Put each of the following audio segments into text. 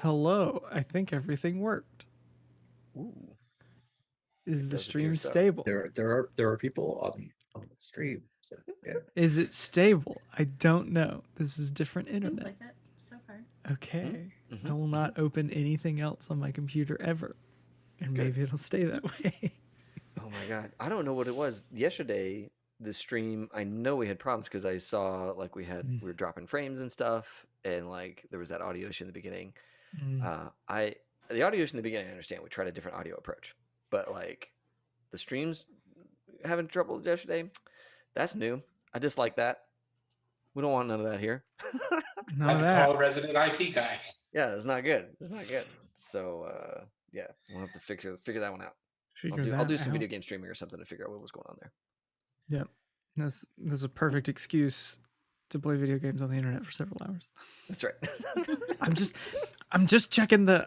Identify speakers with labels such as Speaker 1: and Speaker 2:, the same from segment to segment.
Speaker 1: Hello. I think everything worked.
Speaker 2: Ooh,
Speaker 1: Is
Speaker 2: it
Speaker 1: the
Speaker 2: does appear
Speaker 1: stream
Speaker 2: so.
Speaker 1: stable?
Speaker 3: There are people on the stream. So yeah.
Speaker 1: Is it stable? I don't know. This is different
Speaker 4: Seems
Speaker 1: internet.
Speaker 4: like it so far.
Speaker 1: Okay.
Speaker 2: Mm-hmm.
Speaker 1: I will not open anything else on my computer ever. And maybe it'll stay that way.
Speaker 2: Oh my god, I don't know what it was yesterday. The stream, I know we had problems because I saw like we were dropping frames and stuff, and like there was that audio issue in the beginning. The audio issue in the beginning, I understand. We tried a different audio approach, but like the streams having troubles yesterday, that's new. I dislike that. We don't want none of that here.
Speaker 1: None
Speaker 5: I
Speaker 1: of
Speaker 5: could
Speaker 1: that.
Speaker 5: call a resident IT guy.
Speaker 2: Yeah, it's not good. It's not good. So yeah, we'll have to figure that one out. I'll do some video game streaming or something to figure out what was going on there.
Speaker 1: Yep. This is a perfect excuse to play video games on the internet for several hours.
Speaker 2: That's right.
Speaker 1: I'm just checking the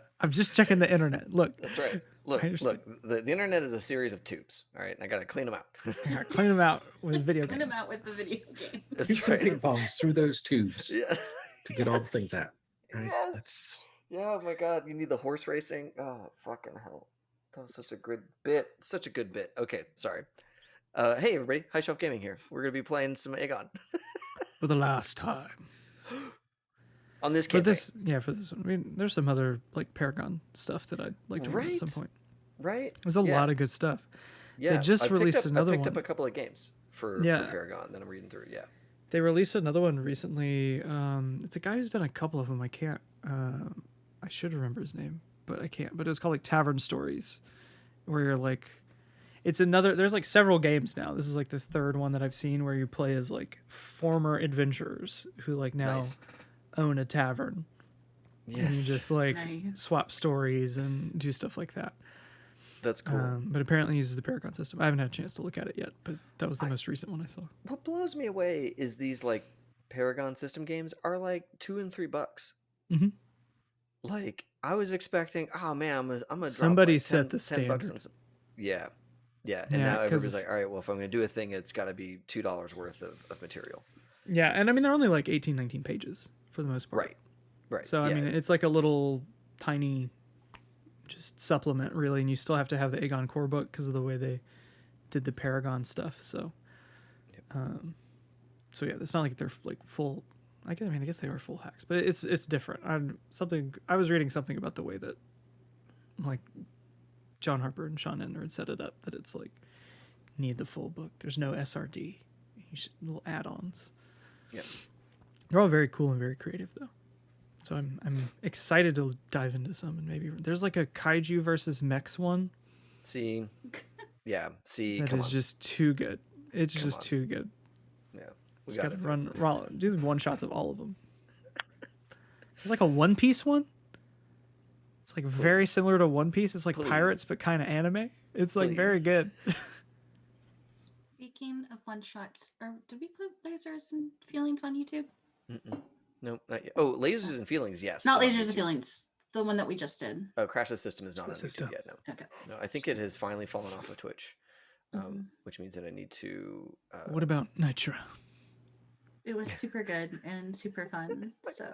Speaker 1: internet. Look.
Speaker 2: That's right. Look. The internet is a series of tubes. All right, and I gotta clean them out.
Speaker 1: I gotta clean them out with video games.
Speaker 4: Clean them out with the video game.
Speaker 2: That's
Speaker 3: Shoot some
Speaker 2: right.
Speaker 3: ping pongs through those tubes
Speaker 2: Yeah.
Speaker 3: to get all the things out. Right?
Speaker 2: Yes.
Speaker 3: That's
Speaker 2: Yeah. Oh my God. You need the horse racing. Oh fucking hell. That was such a good bit. Such a good bit. Okay. Sorry. Hey everybody. High Shelf Gaming here. We're gonna be playing some AGON.
Speaker 1: For the last time.
Speaker 2: On this campaign.
Speaker 1: For this one. I mean, there's some other like Paragon stuff that I'd like to run at some point.
Speaker 2: Right.
Speaker 1: There's a lot of good stuff.
Speaker 2: Yeah.
Speaker 1: They just released another one.
Speaker 2: I picked up a couple of games for Paragon that I'm reading through. Yeah.
Speaker 1: They released another one recently. It's a guy who's done a couple of them. I can't. I should remember his name, but I can't. But it was called like Tavern Stories, where you're like, it's another. There's like several games now. This is like the third one that I've seen where you play as like former adventurers who like now own a tavern. Yes. And you just like swap stories and do stuff like that.
Speaker 2: That's cool.
Speaker 1: But apparently uses the Paragon system. I haven't had a chance to look at it yet, but that was the most recent one I saw.
Speaker 2: What blows me away is these like Paragon system games are like $2 and $3.
Speaker 1: Mm-hmm.
Speaker 2: Like I was expecting, oh man, I'm gonna
Speaker 1: somebody
Speaker 2: drop, like,
Speaker 1: set the standard.
Speaker 2: Yeah. And now everybody's like, all right, well, if I'm gonna do a thing, it's got to be $2 worth of material.
Speaker 1: Yeah, and I mean they're only like 18, 19 pages for the most part.
Speaker 2: Right.
Speaker 1: So I mean it's like a little tiny just supplement really, and you still have to have the AGON core book because of the way they did the Paragon stuff. So so yeah, it's not like they're like full. I guess they were full hacks, but it's different. I was reading something about the way that like John Harper and Sean Ender had set it up, that it's like need the full book. There's no SRD. Little add-ons.
Speaker 2: Yeah.
Speaker 1: They're all very cool and very creative though. So I'm excited to dive into some, and maybe there's like a kaiju versus mechs one.
Speaker 2: See.
Speaker 1: That is just too good. It's just too good.
Speaker 2: Yeah.
Speaker 1: We got to do the one shots of all of them. There's like a One Piece one. It's like very similar to One Piece. It's like pirates, but kind of anime. It's like very good.
Speaker 4: Speaking of one shots, did we put lasers and feelings on YouTube?
Speaker 2: No, not yet. Oh, lasers and feelings, yes.
Speaker 4: Not lasers and feelings. The one that we just did.
Speaker 2: Oh, Crash the System is not on YouTube yet. No.
Speaker 4: Okay.
Speaker 2: No, I think it has finally fallen off of Twitch, which means that I need to.
Speaker 1: What about Nitro?
Speaker 4: It was super good and super fun. So.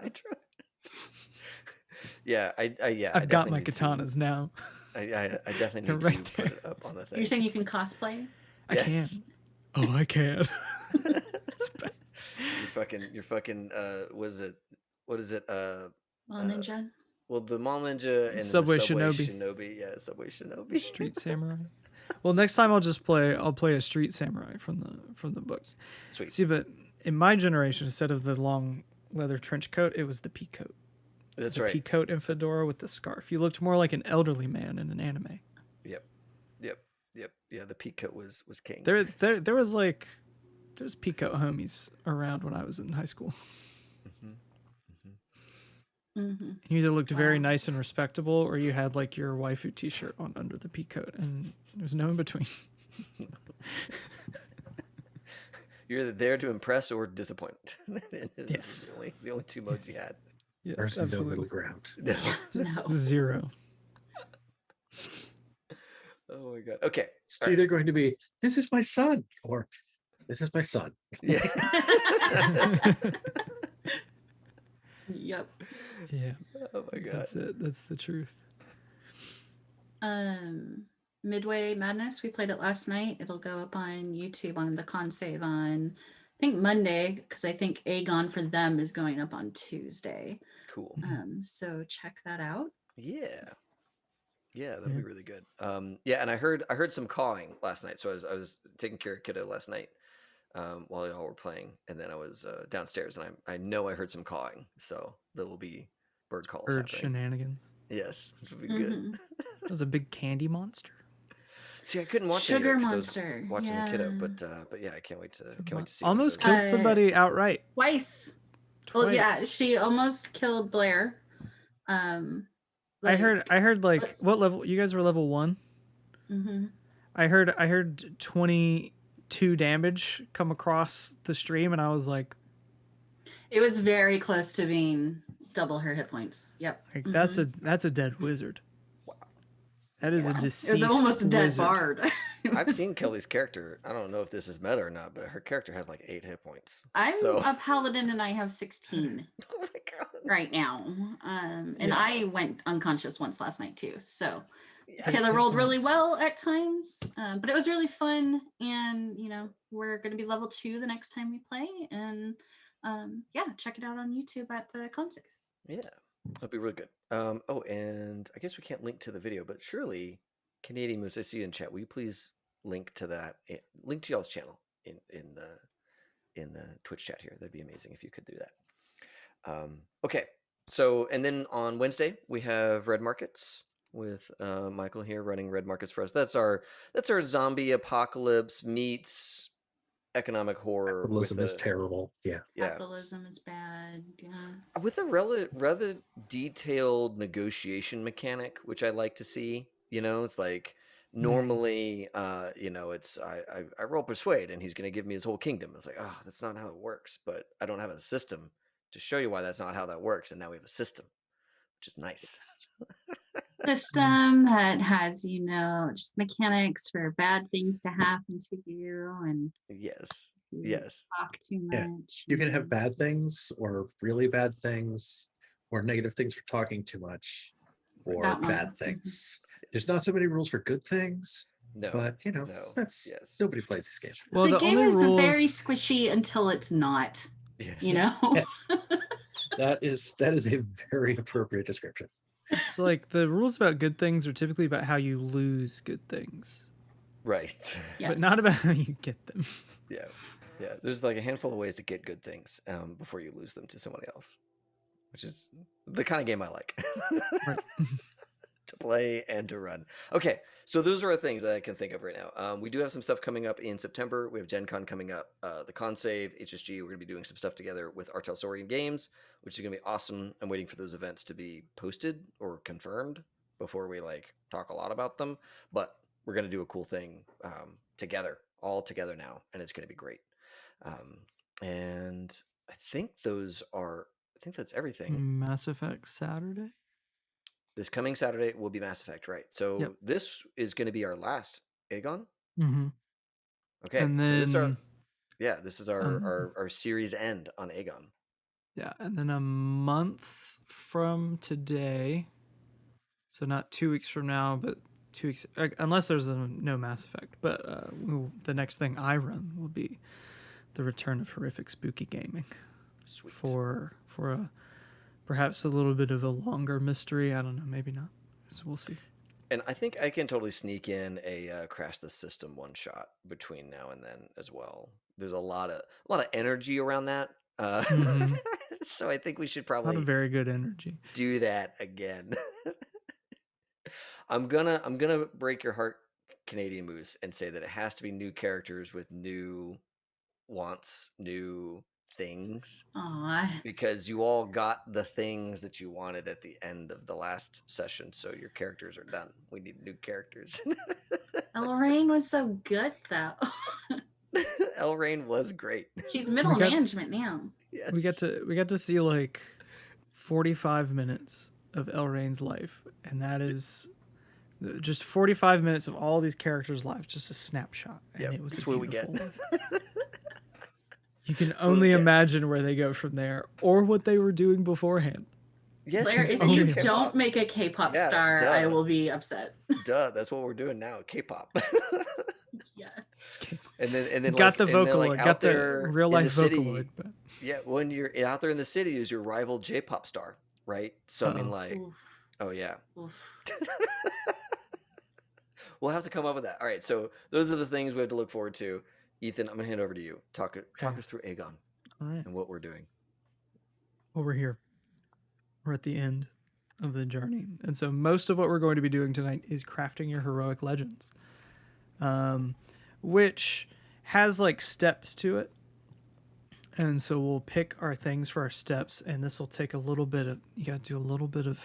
Speaker 2: I've
Speaker 1: got my katanas now.
Speaker 2: I definitely need to put it up on the thing.
Speaker 4: You're saying you can cosplay?
Speaker 1: I can. Oh, I can.
Speaker 2: You're fucking. What is it?
Speaker 4: Mall Ninja.
Speaker 2: Well, the Mall Ninja and
Speaker 1: Subway
Speaker 2: the Subway
Speaker 1: Shinobi.
Speaker 2: Yeah, Subway Shinobi.
Speaker 1: Street Samurai. Well, next time I'll play a Street Samurai from the books.
Speaker 2: Sweet.
Speaker 1: See, but in my generation, instead of the long leather trench coat, it was the pea coat.
Speaker 2: That's right.
Speaker 1: Pea coat and fedora with the scarf. You looked more like an elderly man in an anime.
Speaker 2: Yep. Yeah, the pea coat was king.
Speaker 1: There's pea coat homies around when I was in high school. You either looked very nice and respectable, or you had like your waifu T-shirt on under the pea coat, and there's no in between.
Speaker 2: You're either there to impress or disappoint.
Speaker 1: Yes,
Speaker 2: the only two modes you had.
Speaker 1: Yes,
Speaker 3: there's
Speaker 1: absolutely.
Speaker 3: no middle ground.
Speaker 4: No.
Speaker 1: Zero.
Speaker 2: Oh my god. Okay.
Speaker 3: It's either going to be, this is my son, or this is my son.
Speaker 2: Yeah.
Speaker 4: Yep.
Speaker 1: Yeah,
Speaker 2: Oh my god.
Speaker 1: that's it. That's the truth.
Speaker 4: Midway Madness, we played it last night. It'll go up on YouTube on the con save on, I think Monday, because I think AGON for them is going up on Tuesday.
Speaker 2: Cool.
Speaker 4: So check that out.
Speaker 2: Yeah. Yeah, that'll
Speaker 1: Yeah.
Speaker 2: be really good. Yeah, and I heard some cawing last night. So I was taking care of kiddo last night while y'all were playing, and then I was downstairs, and I know I heard some cawing. So there will be bird calls
Speaker 1: Bird
Speaker 2: happening.
Speaker 1: shenanigans.
Speaker 2: Yes, which will be good.
Speaker 1: That was a big candy monster.
Speaker 2: See, I couldn't watch
Speaker 4: Sugar
Speaker 2: any of it 'cause I
Speaker 4: Monster.
Speaker 2: was watching the kiddo,
Speaker 4: Yeah.
Speaker 2: but yeah, I can't wait to see.
Speaker 1: Almost
Speaker 2: what it
Speaker 1: killed somebody outright.
Speaker 4: Twice.
Speaker 1: Twice.
Speaker 4: Well, yeah, she almost killed Blair.
Speaker 1: I heard like what level? You guys were level 1.
Speaker 4: Mm-hmm.
Speaker 1: I heard 22 damage come across the stream, and I was like,
Speaker 4: it was very close to being double her hit points. Yep.
Speaker 1: like that's a dead wizard.
Speaker 2: Wow.
Speaker 1: That is a
Speaker 4: It
Speaker 1: deceased
Speaker 4: was almost a dead
Speaker 1: wizard.
Speaker 4: bard.
Speaker 2: I've seen Kelly's character. I don't know if this is meta or not, but her character has like 8 hit points.
Speaker 4: I'm
Speaker 2: so...
Speaker 4: a paladin and I have 16
Speaker 2: Oh my god.
Speaker 4: right now. And
Speaker 1: Yeah.
Speaker 4: I went unconscious once last night too. So
Speaker 2: Yeah.
Speaker 4: Taylor rolled really well at times, but it was really fun. And we're going to be level 2 the next time we play. And yeah, check it out on YouTube at the concert.
Speaker 2: Yeah, that'll be really good. Oh, and I guess we can't link to the video, but surely, Canadian Moose, I see you in chat. Will you please link to that? Link to y'all's channel in the Twitch chat here. That'd be amazing if you could do that. Okay, so and then on Wednesday we have Red Markets with Michael here running Red Markets for us. That's our zombie apocalypse meets economic horror.
Speaker 3: Capitalism is terrible. Yeah.
Speaker 4: Capitalism is bad. Yeah.
Speaker 2: With a rather detailed negotiation mechanic, which I like to see. It's like normally, it's I roll persuade and he's going to give me his whole kingdom. It's like, oh, that's not how it works. But I don't have a system to show you why that's not how that works. And now we have a system, which is nice.
Speaker 4: System that has just mechanics for bad things to happen to you, and
Speaker 2: yes,
Speaker 4: talk too much.
Speaker 3: Yeah. You can have bad things or really bad things or negative things for talking too much or bad things. There's not so many rules for good things.
Speaker 2: No,
Speaker 3: but that's nobody plays these games.
Speaker 1: Well,
Speaker 4: the game
Speaker 1: only
Speaker 4: is
Speaker 1: rules...
Speaker 4: very squishy until it's not.
Speaker 2: Yes.
Speaker 3: Yes. that is a very appropriate description.
Speaker 1: It's like the rules about good things are typically about how you lose good things.
Speaker 2: Right.
Speaker 4: Yes.
Speaker 1: But not about how you get them.
Speaker 2: Yeah. Yeah. There's like a handful of ways to get good things before you lose them to somebody else, which is the kind of game I like.
Speaker 1: Right.
Speaker 2: To play and to run. Okay, so those are things that I can think of right now. We do have some stuff coming up in September. We have Gen Con coming up, the Con Save, HSG. We're going to be doing some stuff together with Artel Saurian Games, which is going to be awesome. I'm waiting for those events to be posted or confirmed before we talk a lot about them. But we're going to do a cool thing together, all together now, and it's going to be great. And I think that's everything.
Speaker 1: Mass Effect Saturday?
Speaker 2: This coming Saturday will be Mass Effect, right? So this is going to be our last AGON.
Speaker 1: Mm-hmm.
Speaker 2: Okay,
Speaker 1: and then,
Speaker 2: so this is our series end on AGON.
Speaker 1: Yeah, and then a month from today, so not 2 weeks from now, but 2 weeks, unless there's no Mass Effect. But the next thing I run will be the return of Horrific Spooky Gaming.
Speaker 2: Sweet.
Speaker 1: For a perhaps a little bit of a longer mystery. I don't know, maybe not. So we'll see.
Speaker 2: And I think I can totally sneak in a Crash the System one shot between now and then as well. There's a lot of energy around that. So I think we should probably
Speaker 1: a lot of very good energy.
Speaker 2: Do that again. I'm gonna break your heart, Canadian Moose, and say that it has to be new characters with new wants, new things.
Speaker 4: Aww.
Speaker 2: Because you all got the things that you wanted at the end of the last session, so your characters are done. We need new characters.
Speaker 4: Lorraine was so good, though.
Speaker 2: Elraine was great.
Speaker 4: She's middle management now.
Speaker 2: Yes.
Speaker 1: We got to see 45 minutes of Elraine's life, and that is just 45 minutes of all these characters' lives, just a snapshot. And it was
Speaker 2: that's what we get.
Speaker 1: You can only imagine where they go from there, or what they were doing beforehand.
Speaker 2: Yes,
Speaker 4: Blair, if you don't make a K-pop star, I will be upset.
Speaker 2: Duh, that's what we're doing now, K-pop.
Speaker 4: Yes.
Speaker 2: And then
Speaker 1: got the Vocaloid,
Speaker 2: like,
Speaker 1: got the real life Vocaloid. But...
Speaker 2: Yeah, when you're out there in the city, is your rival J-pop star, right? So I mean, like,
Speaker 4: Oof.
Speaker 2: oh yeah.
Speaker 4: Oof.
Speaker 2: We'll have to come up with that. All right, so those are the things we have to look forward to. Ethan, I'm gonna hand over to you. Talk us through AGON.
Speaker 1: All right.
Speaker 2: And what we're doing.
Speaker 1: Well, we're here. We're at the end of the journey, and so most of what we're going to be doing tonight is crafting your heroic legends, which has like steps to it. And so we'll pick our things for our steps, and this will take a little bit of, you got to do a little bit of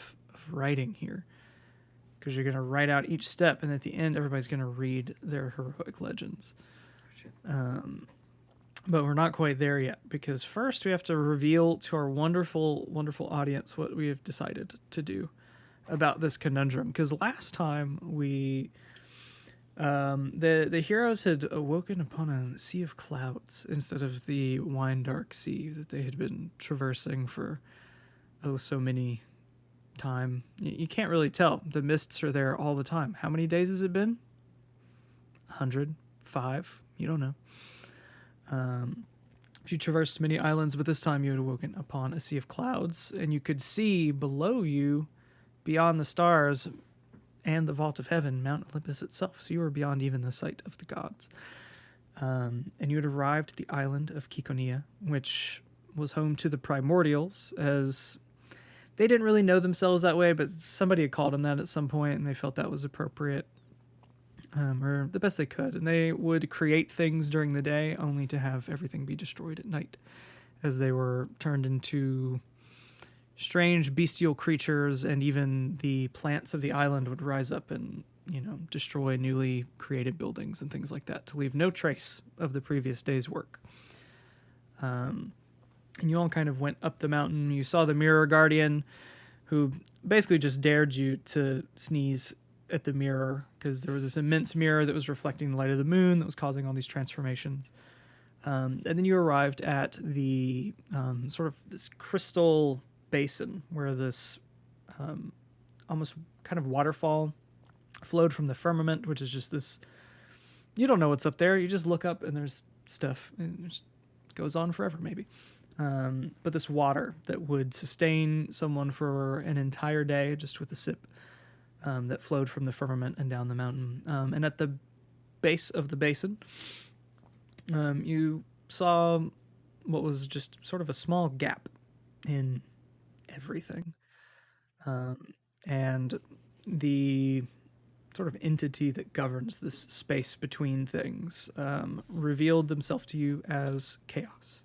Speaker 1: writing here, because you're going to write out each step, and at the end everybody's going to read their heroic legends. But we're not quite there yet, because first we have to reveal to our wonderful, wonderful audience what we have decided to do about this conundrum. Because last time we, the heroes had awoken upon a sea of clouds instead of the wine dark sea that they had been traversing for so many time. You can't really tell. The mists are there all the time. How many days has it been? 105? You don't know. You traversed many islands, but this time you had awoken upon a sea of clouds, and you could see below you, beyond the stars and the vault of heaven, Mount Olympus itself. So you were beyond even the sight of the gods. And you had arrived at the island of Kikonia, which was home to the Primordials, as they didn't really know themselves that way, but somebody had called them that at some point, and they felt that was appropriate. Or the best they could, and they would create things during the day only to have everything be destroyed at night, as they were turned into strange bestial creatures, and even the plants of the island would rise up and, destroy newly created buildings and things like that to leave no trace of the previous day's work. And you all kind of went up the mountain. You saw the Mirror Guardian, who basically just dared you to sneeze at the mirror, because there was this immense mirror that was reflecting the light of the moon that was causing all these transformations. And then you arrived at the sort of this crystal basin where this almost kind of waterfall flowed from the firmament, which is just this, you don't know what's up there. You just look up and there's stuff, and it just goes on forever maybe. But this water that would sustain someone for an entire day just with a sip, that flowed from the firmament and down the mountain. And at the base of the basin, you saw what was just sort of a small gap in everything. And the sort of entity that governs this space between things revealed themselves to you as Khaos,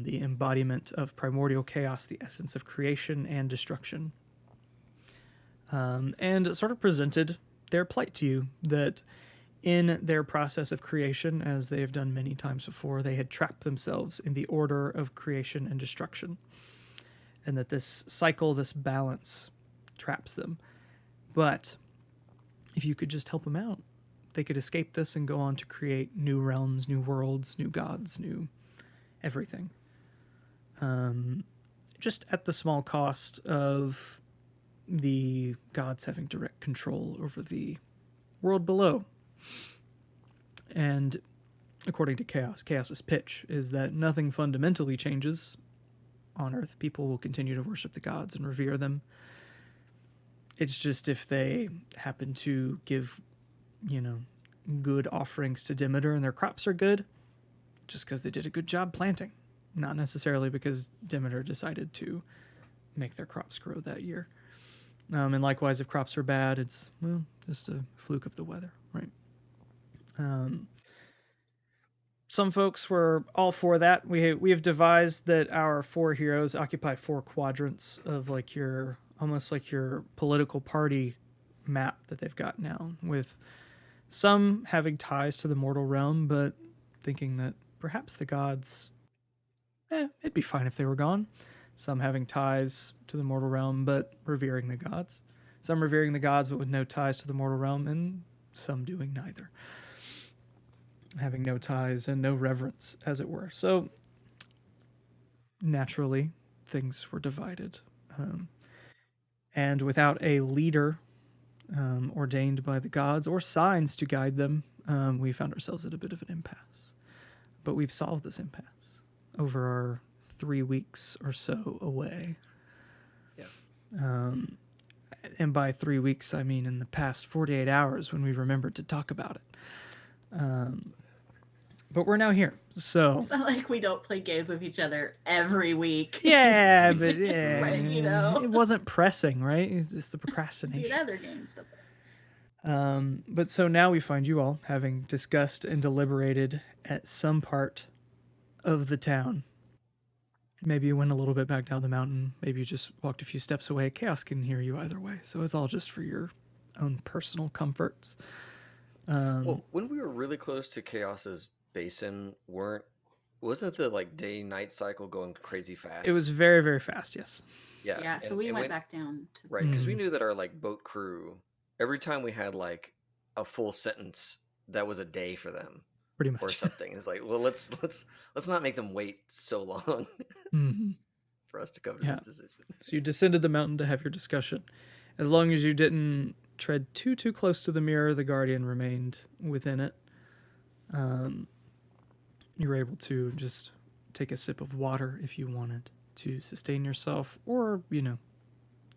Speaker 1: the embodiment of primordial chaos, the essence of creation and destruction. And sort of presented their plight to you, that in their process of creation, as they have done many times before, they had trapped themselves in the order of creation and destruction, and that this cycle, this balance, traps them. But if you could just help them out, they could escape this and go on to create new realms, new worlds, new gods, new everything. Just at the small cost of the gods having direct control over the world below. And according to Khaos's pitch is that nothing fundamentally changes on Earth. People will continue to worship the gods and revere them. It's just if they happen to give, good offerings to Demeter and their crops are good, just because they did a good job planting, not necessarily because Demeter decided to make their crops grow that year. And likewise, if crops are bad, it's, just a fluke of the weather, right? Some folks were all for that. We have devised that our 4 heroes occupy 4 quadrants of almost like your political party map that they've got now, with some having ties to the mortal realm, but thinking that perhaps the gods, it'd be fine if they were gone. Some having ties to the mortal realm, but revering the gods. Some revering the gods, but with no ties to the mortal realm, and some doing neither. having no ties and no reverence, as it were. So naturally, things were divided. And without a leader ordained by the gods or signs to guide them, we found ourselves at a bit of an impasse. But we've solved this impasse over our 3 weeks or so away.
Speaker 2: Yeah.
Speaker 1: And by 3 weeks, I mean in the past 48 hours when we remembered to talk about it. But we're now here, so...
Speaker 4: It's not like we don't play games with each other every week.
Speaker 1: Yeah, but yeah,
Speaker 4: Like, you know.
Speaker 1: It wasn't pressing, right? It's just the
Speaker 4: We
Speaker 1: procrastination.
Speaker 4: had other games to play.
Speaker 1: But so now we find you all having discussed and deliberated at some part of the town. Maybe you went a little bit back down the mountain. Maybe you just walked a few steps away. Khaos can hear you either way. So it's all just for your own personal comforts.
Speaker 2: Well, when we were really close to Chaos's basin, wasn't the like day-night cycle going crazy fast?
Speaker 1: It was very, very fast, yes.
Speaker 2: Yeah.
Speaker 4: Yeah, so we went back down to
Speaker 2: Right, because we knew that our like boat crew, every time we had like a full sentence, that was a day for them.
Speaker 1: Pretty much.
Speaker 2: Or something. It's like, well, let's not make them wait so long for us to come to this decision.
Speaker 1: So you descended the mountain to have your discussion. As long as you didn't tread too close to the mirror, the guardian remained within it. You were able to just take a sip of water if you wanted to sustain yourself, or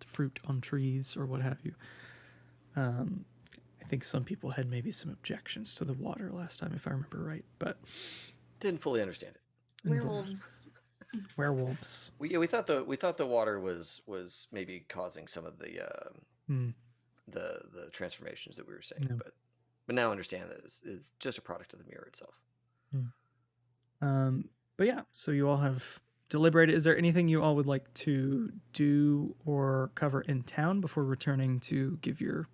Speaker 1: fruit on trees or what have you. I think some people had maybe some objections to the water last time, if I remember right, but
Speaker 2: didn't fully understand it.
Speaker 4: Werewolves.
Speaker 2: We thought the water was maybe causing some of the transformations that we were seeing, but now understand that it's just a product of the mirror itself.
Speaker 1: But yeah, so you all have deliberated. Is there anything you all would like to do or cover in town before returning to give your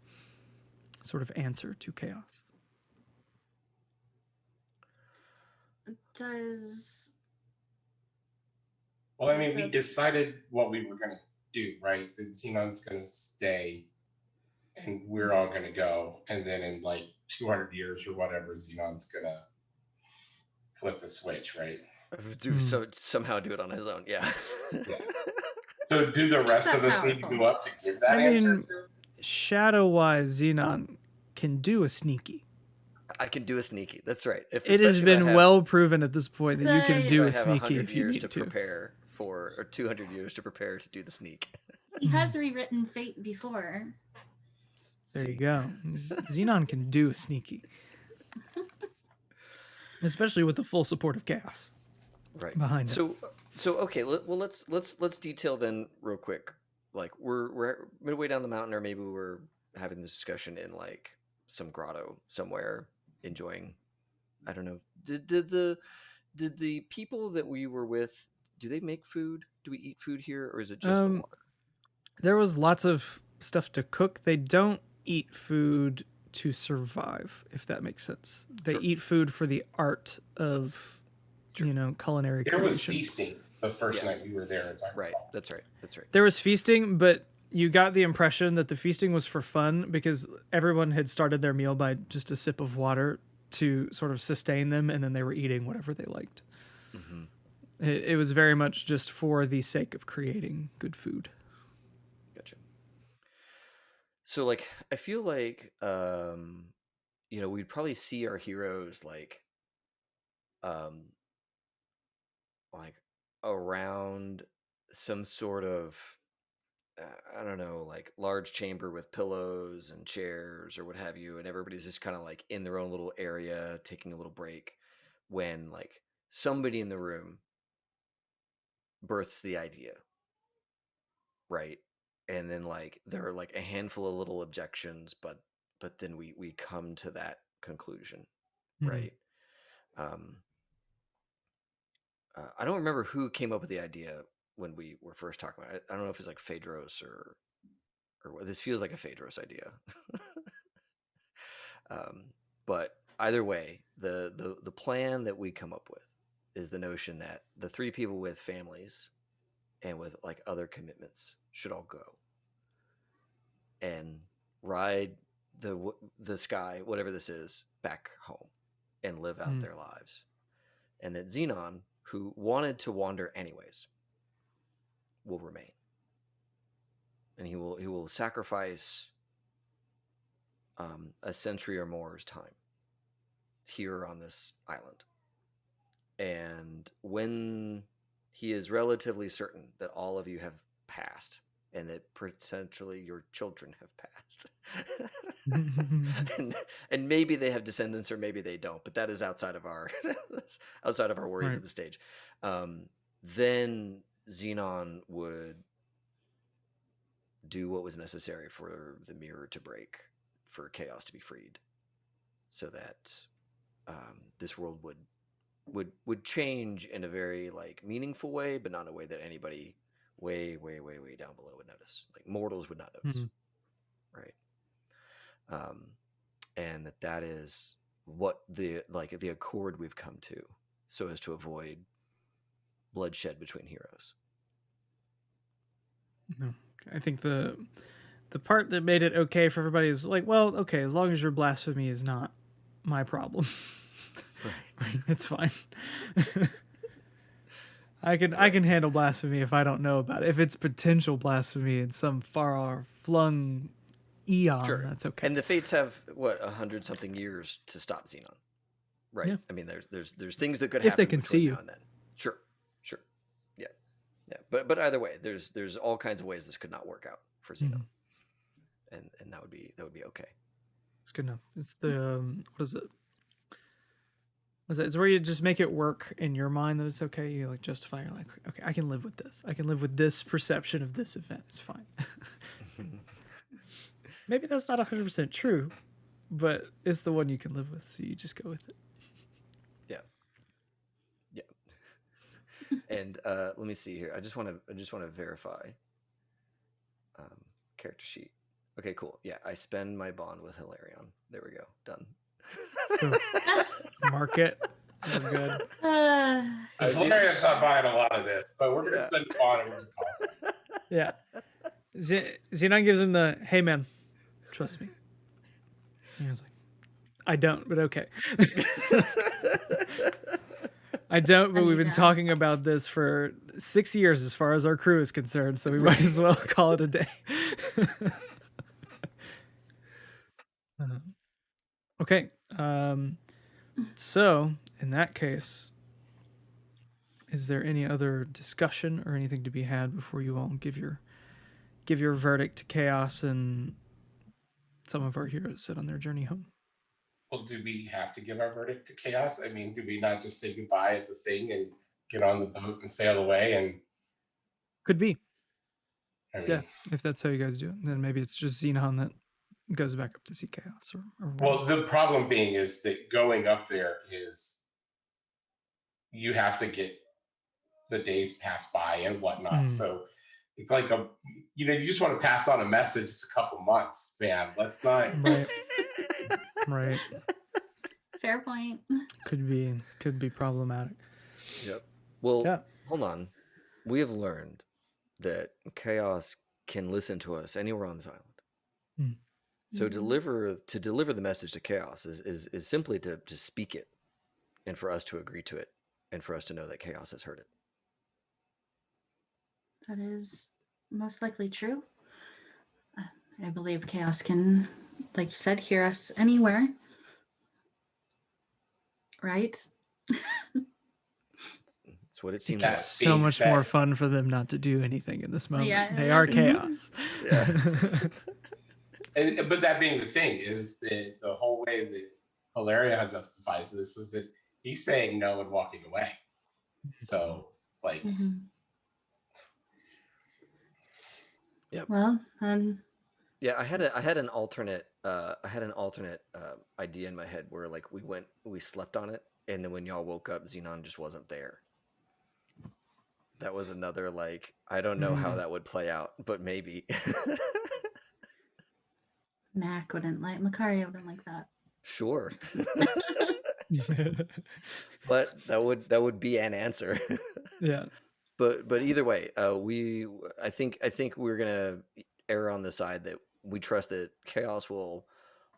Speaker 1: sort of answer to Khaos?
Speaker 5: Well, I mean, we decided what we were going to do, right? The Xenon's going to stay, and we're all going to go. And then in like 200 years or whatever, Xenon's going to flip the switch, right?
Speaker 2: So somehow do it on his own, yeah.
Speaker 5: So do the rest of us need to go up to give that answer to?
Speaker 1: Shadow-wise, Xenon can do a sneaky.
Speaker 2: I can do a sneaky. That's right.
Speaker 1: It has been well proven at this point that you can do a sneaky if you need to.
Speaker 2: Prepare for, or 200 years to prepare to do the sneak.
Speaker 4: He has rewritten fate before.
Speaker 1: There you go. Xenon can do a sneaky. Especially with the full support of Khaos.
Speaker 2: Right.
Speaker 1: Behind
Speaker 2: it. So okay, let's detail then real quick. Like we're midway down the mountain, or maybe we're having this discussion in like some grotto somewhere, enjoying. I don't know. Did the people that we were with, do they make food? Do we eat food here, or is it just the water?
Speaker 1: There was lots of stuff to cook. They don't eat food to survive, if that makes sense. They eat food for the art of, culinary creation.
Speaker 5: There was feasting the first night we were there.
Speaker 2: Right. That's right.
Speaker 1: There was feasting, but you got the impression that the feasting was for fun because everyone had started their meal by just a sip of water to sort of sustain them, and then they were eating whatever they liked. Mm-hmm. It was very much just for the sake of creating good food.
Speaker 2: Gotcha. So, like, I feel like, we'd probably see our heroes like around some sort of, I don't know, like large chamber with pillows and chairs or what have you, and everybody's just kind of like in their own little area taking a little break when like somebody in the room births the idea, right? And then like there are like a handful of little objections, but then we come to that conclusion, right? I don't remember who came up with the idea when we were first talking about it. I don't know if it's like Phaedros or this feels like a Phaedros idea. But either way, the plan that we come up with is the notion that the three people with families and with like other commitments should all go and ride the sky, whatever this is, back home. and live out their lives. And that Xenon, who wanted to wander anyways, will remain. And he will sacrifice a century or more's time here on this island. And when he is relatively certain that all of you have passed and that potentially your children have passed, and maybe they have descendants or maybe they don't, but that is outside of our worries at this stage. Then Xenon would do what was necessary for the mirror to break, for Khaos to be freed, so that this world would change in a very like meaningful way, but not in a way that anybody way down below would notice. Like mortals would not notice, right? And that is what the accord we've come to, so as to avoid bloodshed between heroes.
Speaker 1: No, I think the part that made it okay for everybody is like, well, okay, as long as your blasphemy is not my problem, right? It's fine. I can handle blasphemy if I don't know about it. If it's potential blasphemy in some far flung eon, that's okay.
Speaker 2: And the Fates have 100-something years to stop Xenon, right? Yeah. I mean, there's things that could happen
Speaker 1: if they can see you.
Speaker 2: Now and then. Sure, yeah. But either way, there's all kinds of ways this could not work out for Xenon, and that would be okay.
Speaker 1: It's good enough. It's the what is it? It's where you just make it work in your mind that it's okay. You like justify. You're like, okay, I can live with this. I can live with this perception of this event. It's fine. Maybe that's not 100% true, but it's the one you can live with, so you just go with it.
Speaker 2: Yeah. And let me see here. I just want to verify. Character sheet. Okay, cool. Yeah, I spend my bond with Hilarion. There we go. Done.
Speaker 1: Mark it. We're good.
Speaker 5: Hilarion's not buying a lot of this, but we're going to spend a bond and we're going to call it.
Speaker 1: Yeah. Xenon gives him the, hey man, trust me. He was like, I don't, but okay. I don't, but we've been talking about this for 6 years as far as our crew is concerned, so we might as well call it a day. Okay. So, in that case, is there any other discussion or anything to be had before you all give your verdict to Khaos and some of our heroes set on their journey home?
Speaker 5: Well, do we have to give our verdict to Khaos? I mean, do we not just say goodbye at the thing and get on the boat and sail away? And
Speaker 1: could be. Yeah, if that's how you guys do it, then maybe it's just Xenon that goes back up to see Khaos. Or
Speaker 5: well, the problem being is that going up there is you have to get the days pass by and whatnot. So it's like you just want to pass on a message. It's a couple months, man. Let's not.
Speaker 1: Right.
Speaker 4: Fair point.
Speaker 1: Could be problematic.
Speaker 2: Yep. Well, hold on. We have learned that Khaos can listen to us anywhere on this island. So to deliver the message to Khaos is simply to speak it, and for us to agree to it, and for us to know that Khaos has heard it.
Speaker 4: That is most likely true. I believe Khaos can, like you said, hear us anywhere. Right?
Speaker 2: That's what it seems
Speaker 1: like. It's so much more fun for them not to do anything in this moment. Yeah. They are Khaos.
Speaker 5: Yeah. But that being the thing is that the whole way that Hilarion justifies this is that he's saying no and walking away. So it's like,
Speaker 2: yeah.
Speaker 4: Well,
Speaker 2: yeah, I had an alternate idea in my head where like we slept on it, and then when y'all woke up, Xenon just wasn't there. That was another like, I don't know how that would play out, but maybe.
Speaker 4: Makaria wouldn't like that.
Speaker 2: Sure. But that would be an answer.
Speaker 1: Yeah.
Speaker 2: But either way, I think we're gonna err on the side that we trust that Khaos will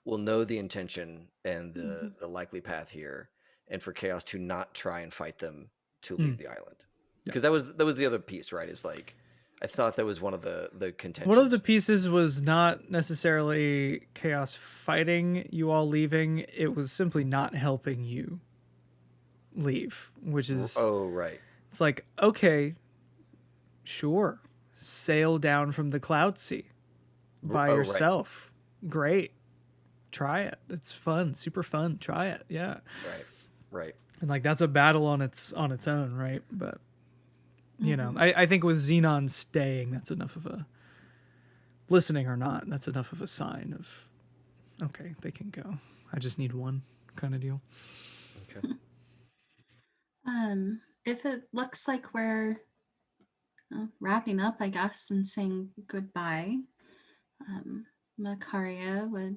Speaker 2: will know the intention and the likely path here, and for Chaos to not try and fight them to leave the island.
Speaker 1: Yeah.
Speaker 2: Because that was the other piece, right? Is like, I thought that was one of the contentions.
Speaker 1: One of the pieces was not necessarily Chaos fighting you all leaving. It was simply not helping you leave, which is...
Speaker 2: Oh, right.
Speaker 1: It's like, okay, sure. Sail down from the Cloud Sea by yourself. Right. Great. Try it. It's fun. Super fun. Try it. Yeah.
Speaker 2: Right.
Speaker 1: And like, that's a battle on its own, right? But, you know, I think with Xenon staying, that's enough of a... Listening or not, that's enough of a sign of, okay, they can go. I just need one kind of deal.
Speaker 2: Okay.
Speaker 4: If it looks like we're wrapping up, I guess, and saying goodbye, Makaria would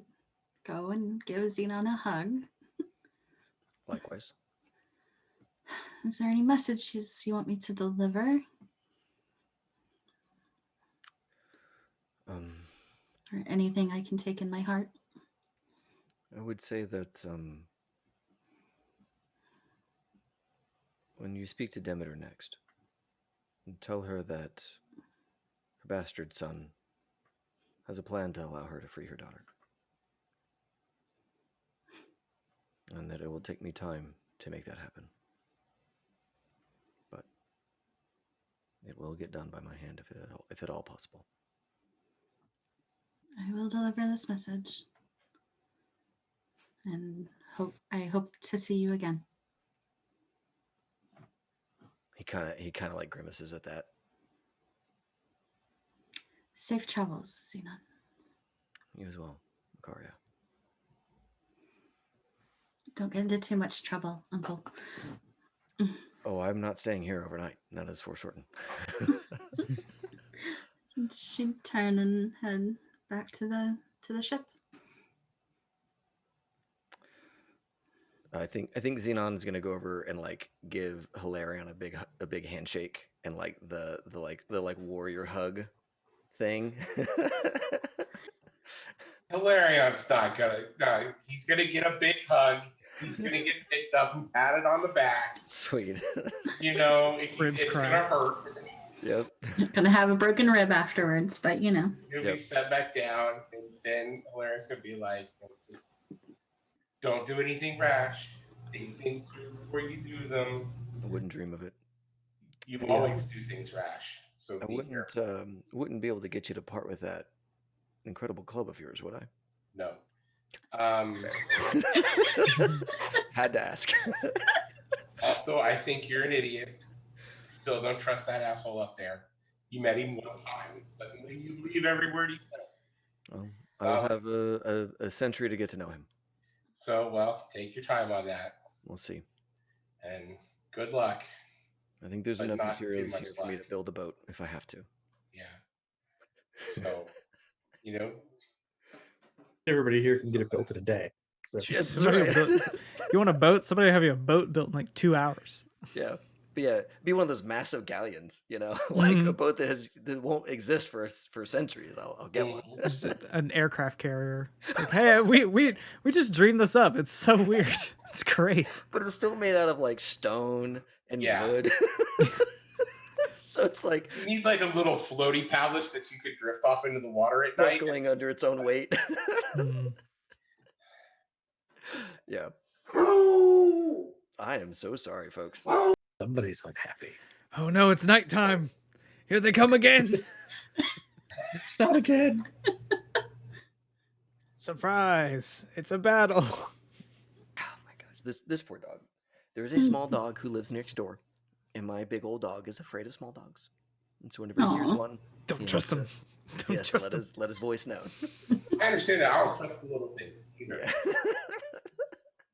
Speaker 4: go and give Xenon a hug.
Speaker 2: Likewise.
Speaker 4: Is there any messages you want me to deliver? Or anything I can take in my heart?
Speaker 2: I would say that when you speak to Demeter next, tell her that her bastard son has a plan to allow her to free her daughter. And that it will take me time to make that happen. But it will get done by my hand if at all possible.
Speaker 4: I will deliver this message. And I hope to see you again.
Speaker 2: He kind of like grimaces at that.
Speaker 4: Safe travels, Xenon.
Speaker 2: You as well, Makaria.
Speaker 4: Don't get into too much trouble, Uncle.
Speaker 2: Oh, I'm not staying here overnight. Not as foreshortened.
Speaker 4: She'd turn and head back to the ship.
Speaker 2: I think Xenon is gonna go over and like give Hilarion a big handshake and like the warrior hug thing.
Speaker 5: Hilarion's not gonna. No, he's gonna get a big hug. He's gonna get picked up and patted on the back.
Speaker 2: Sweet.
Speaker 5: You know,
Speaker 1: Ribs
Speaker 5: it's
Speaker 1: crying.
Speaker 5: gonna hurt.
Speaker 2: Yep.
Speaker 4: Gonna have a broken rib afterwards, but you know.
Speaker 5: He'll be set back down, and then Hilarion's gonna be like, just don't do anything rash. Think things through before you do them.
Speaker 2: I wouldn't dream of it.
Speaker 5: You always do things rash. So
Speaker 2: I wouldn't be able to get you to part with that incredible club of yours, would I?
Speaker 5: No.
Speaker 2: Had to ask.
Speaker 5: Also, I think you're an idiot. Still don't trust that asshole up there. You met him one time. Suddenly you believe every word he says.
Speaker 2: Well, I'll have a century to get to know him.
Speaker 5: So, well, take your time on that.
Speaker 2: We'll see.
Speaker 5: And good luck.
Speaker 2: I think there's enough materials here for me to build a boat if I have to.
Speaker 5: Yeah. So, you know.
Speaker 3: Everybody here can get it built in a day. So.
Speaker 1: You want a boat? Somebody have you a boat built in like 2 hours.
Speaker 2: Yeah. But yeah, be one of those massive galleons, you know, like a boat that won't exist for centuries. I'll get one.
Speaker 1: Just an aircraft carrier. It's like, hey, we just dreamed this up. It's so weird. It's great.
Speaker 2: But it's still made out of like stone and wood. So it's like
Speaker 5: you need like a little floaty palace that you could drift off into the water at night,
Speaker 2: buckling under its own weight. Yeah. I am so sorry, folks.
Speaker 3: Somebody's unhappy.
Speaker 1: Oh no, it's nighttime. Here they come again.
Speaker 3: Not again.
Speaker 1: Surprise. It's a battle.
Speaker 2: Oh my gosh. This poor dog. There's a small dog who lives next door, and my big old dog is afraid of small dogs. And so whenever he hears one,
Speaker 1: don't trust him. Don't trust him.
Speaker 2: Let his voice known.
Speaker 5: I understand that. I don't trust the little things either. Yeah.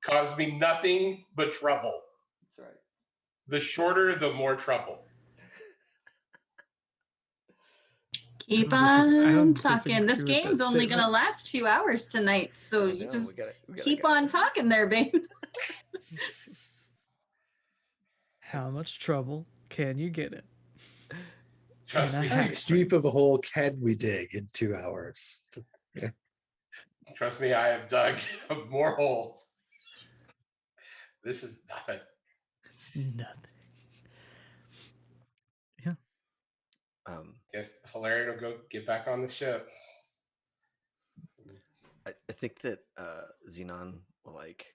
Speaker 5: Cause me nothing but trouble.
Speaker 2: That's right.
Speaker 5: The shorter, the more trouble.
Speaker 4: Keep on talking. This game's only going to last 2 hours tonight, so you just keep on talking there, babe.
Speaker 1: How much trouble can you get in?
Speaker 5: Trust me.
Speaker 3: How deep of a hole can we dig in 2 hours? Yeah.
Speaker 5: Trust me, I have dug more holes. This is nothing.
Speaker 1: It's nothing. Yeah.
Speaker 5: Guess Hilarion will go get back on the ship.
Speaker 2: I think that Xenon will like.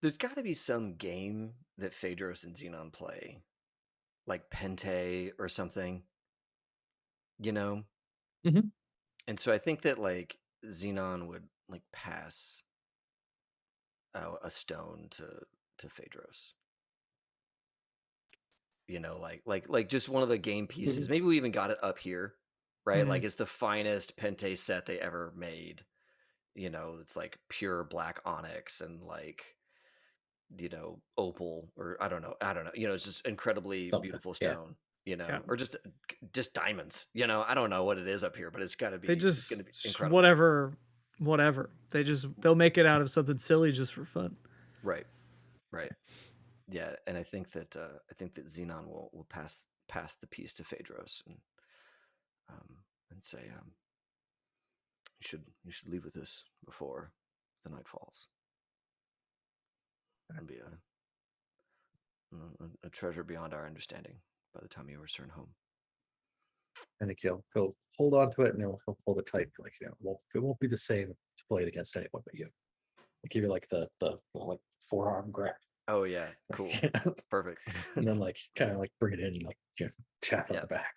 Speaker 2: There's got to be some game that Phaedros and Xenon play, like Pente or something. You know.
Speaker 3: Mhm.
Speaker 2: And so I think that like Xenon would like pass a stone to Phaedros. You know, like just one of the game pieces.
Speaker 3: Mhm.
Speaker 2: Maybe we even got it up here, right?
Speaker 1: Mhm.
Speaker 2: Like it's the finest Pente set they ever made. You know, it's like pure black onyx and like opal, or I don't know. You know, it's just incredibly
Speaker 3: Something.
Speaker 2: beautiful
Speaker 3: Yeah.
Speaker 2: stone. You know,
Speaker 1: Yeah.
Speaker 2: or just diamonds. You know, I don't know what it is up here, but it's
Speaker 1: They
Speaker 2: it's
Speaker 1: just
Speaker 2: gonna be incredible.
Speaker 1: whatever. They'll make it out of something silly just for fun.
Speaker 2: Right. Yeah, and I think that Xenon will pass the piece to Phaedros and say you should leave with this before the night falls. And be a treasure beyond our understanding by the time you return home.
Speaker 3: I think he'll hold on to it and he'll hold it tight. Like, it won't be the same to play it against anyone but you. I'll give you like the like forearm grab.
Speaker 2: Oh yeah, cool, perfect.
Speaker 3: And then like kind of like bring it in and like tap on the back.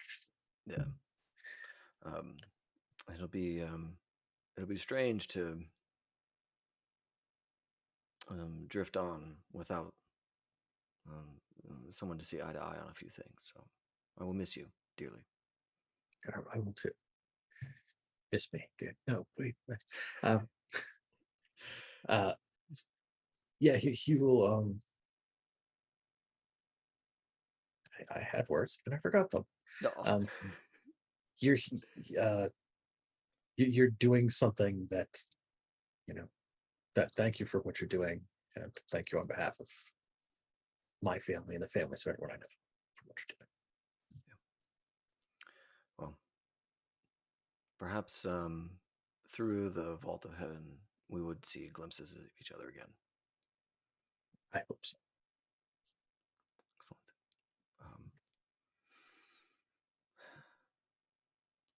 Speaker 2: Yeah. It'll be strange to drift on without someone to see eye to eye on a few things. So I will miss you dearly.
Speaker 3: I will too. Miss me, dude. No, wait. Yeah, he will. I had words and I forgot them.
Speaker 2: No.
Speaker 3: You're doing something that that thank you for what you're doing, and thank you on behalf of my family and the families of everyone I know for what you're doing.
Speaker 2: Yeah. Well, perhaps through the vault of heaven we would see glimpses of each other again.
Speaker 3: I hope so.
Speaker 2: Excellent.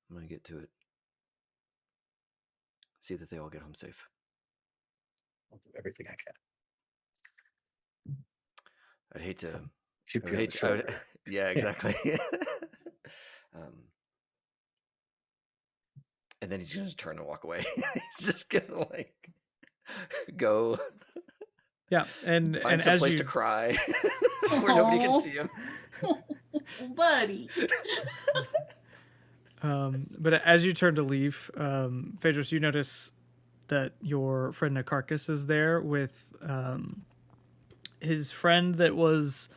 Speaker 2: I'm gonna get to it. See that they all get home safe.
Speaker 3: I'll do everything I can.
Speaker 2: I'd hate to.
Speaker 3: Shoot you on the shoulder.
Speaker 2: Yeah, exactly. And then he's gonna just turn and walk away. He's just gonna like go.
Speaker 1: Yeah, and
Speaker 2: find some place to cry where nobody can see him.
Speaker 4: Buddy.
Speaker 1: But as you turn to leave, Phaedros, you notice that your friend Nakarkis is there with his friend that was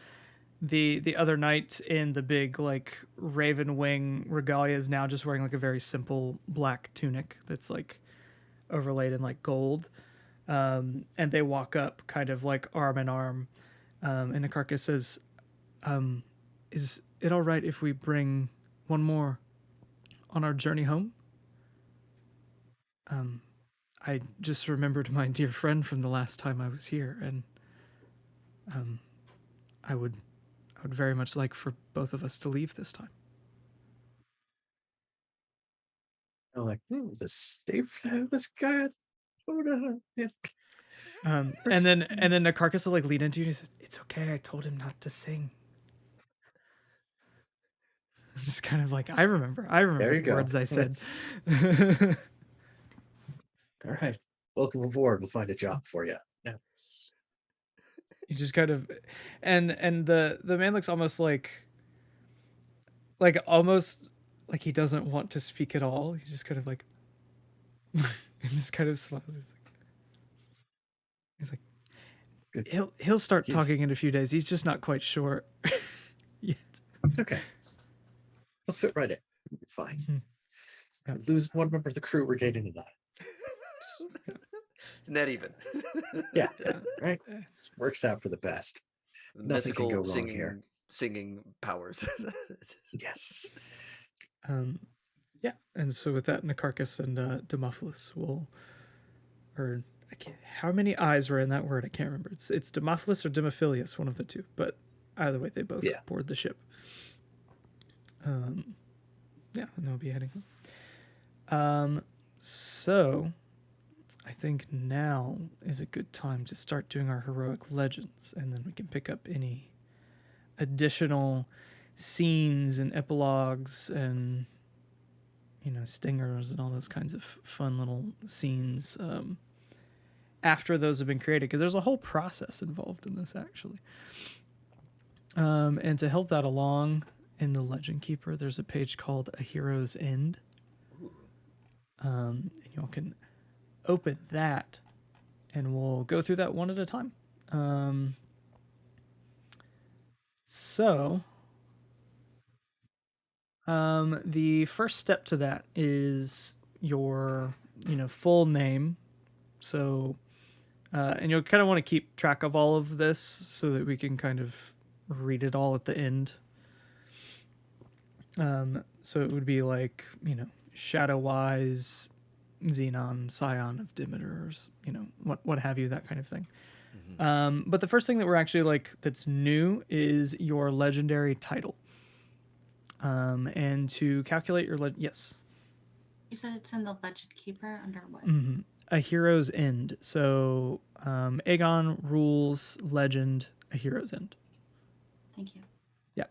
Speaker 1: the other night in the big like raven wing regalia, is now just wearing like a very simple black tunic that's like overlaid in like gold. And they walk up kind of like arm in arm. And Nakarkis says, is it all right if we bring one more on our journey home? I just remembered my dear friend from the last time I was here, and I would very much like for both of us to leave this time.
Speaker 3: I'm like, is this safe to have this guy?
Speaker 1: And then Nakarkis will like lean into you and he says, "It's okay. I told him not to sing." Just kind of like, I remember
Speaker 3: There you
Speaker 1: the
Speaker 3: go.
Speaker 1: words I said.
Speaker 3: All right, welcome aboard. We'll find a job for you. Yeah.
Speaker 1: He just kind of, and the man looks almost like almost like he doesn't want to speak at all. He's just kind of like, and just kind of smiles. He's like,
Speaker 3: Good.
Speaker 1: he'll start talking in a few days. He's just not quite sure yet.
Speaker 3: Okay, he'll fit right in. We'll be fine.
Speaker 1: Mm-hmm. Yeah.
Speaker 3: Lose one member of the crew, we're gaining another.
Speaker 2: It's not even.
Speaker 3: Yeah, right. This works out for the best. Nothing can go wrong here.
Speaker 2: Singing powers.
Speaker 3: Yes.
Speaker 1: Yeah, and so with that, Nakarkus and Demophilus will, or I can't. How many eyes were in that word? I can't remember. It's Demophilus or Demophilius, one of the two. But either way, they both board the ship. Yeah, and they'll be heading home. So I think now is a good time to start doing our heroic legends, and then we can pick up any additional scenes and epilogues and stingers and all those kinds of fun little scenes after those have been created, because there's a whole process involved in this actually. And to help that along in the Legend Keeper, there's a page called A Hero's End. And y'all can open that and we'll go through that one at a time. The first step to that is your full name. So and you'll kind of want to keep track of all of this so that we can kind of read it all at the end. So it would be like, Shadowwise, Xenon, Scion of Demeter's, what have you, that kind of thing. But the first thing that we're actually that's new is your legendary title. And to calculate your yes.
Speaker 4: You said it's in the Legend Keeper under what?
Speaker 1: A Hero's End. So AGON rules legend A Hero's End.
Speaker 4: Thank you.
Speaker 1: Yeah.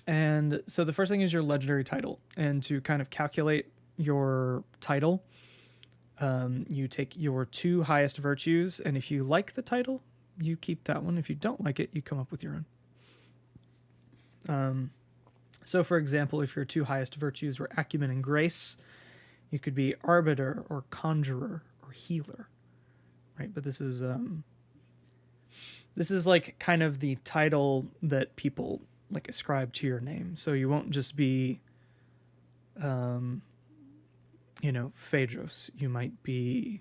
Speaker 1: And so the first thing is your legendary title. And to kind of calculate your title, you take your 2 highest virtues, and if you like the title, you keep that one. If you don't like it, you come up with your own. So for example, if your 2 highest virtues were acumen and grace, you could be arbiter or conjurer or healer, right? But this is like kind of the title that people ascribe to your name. So you won't just be Phaedros. You might be,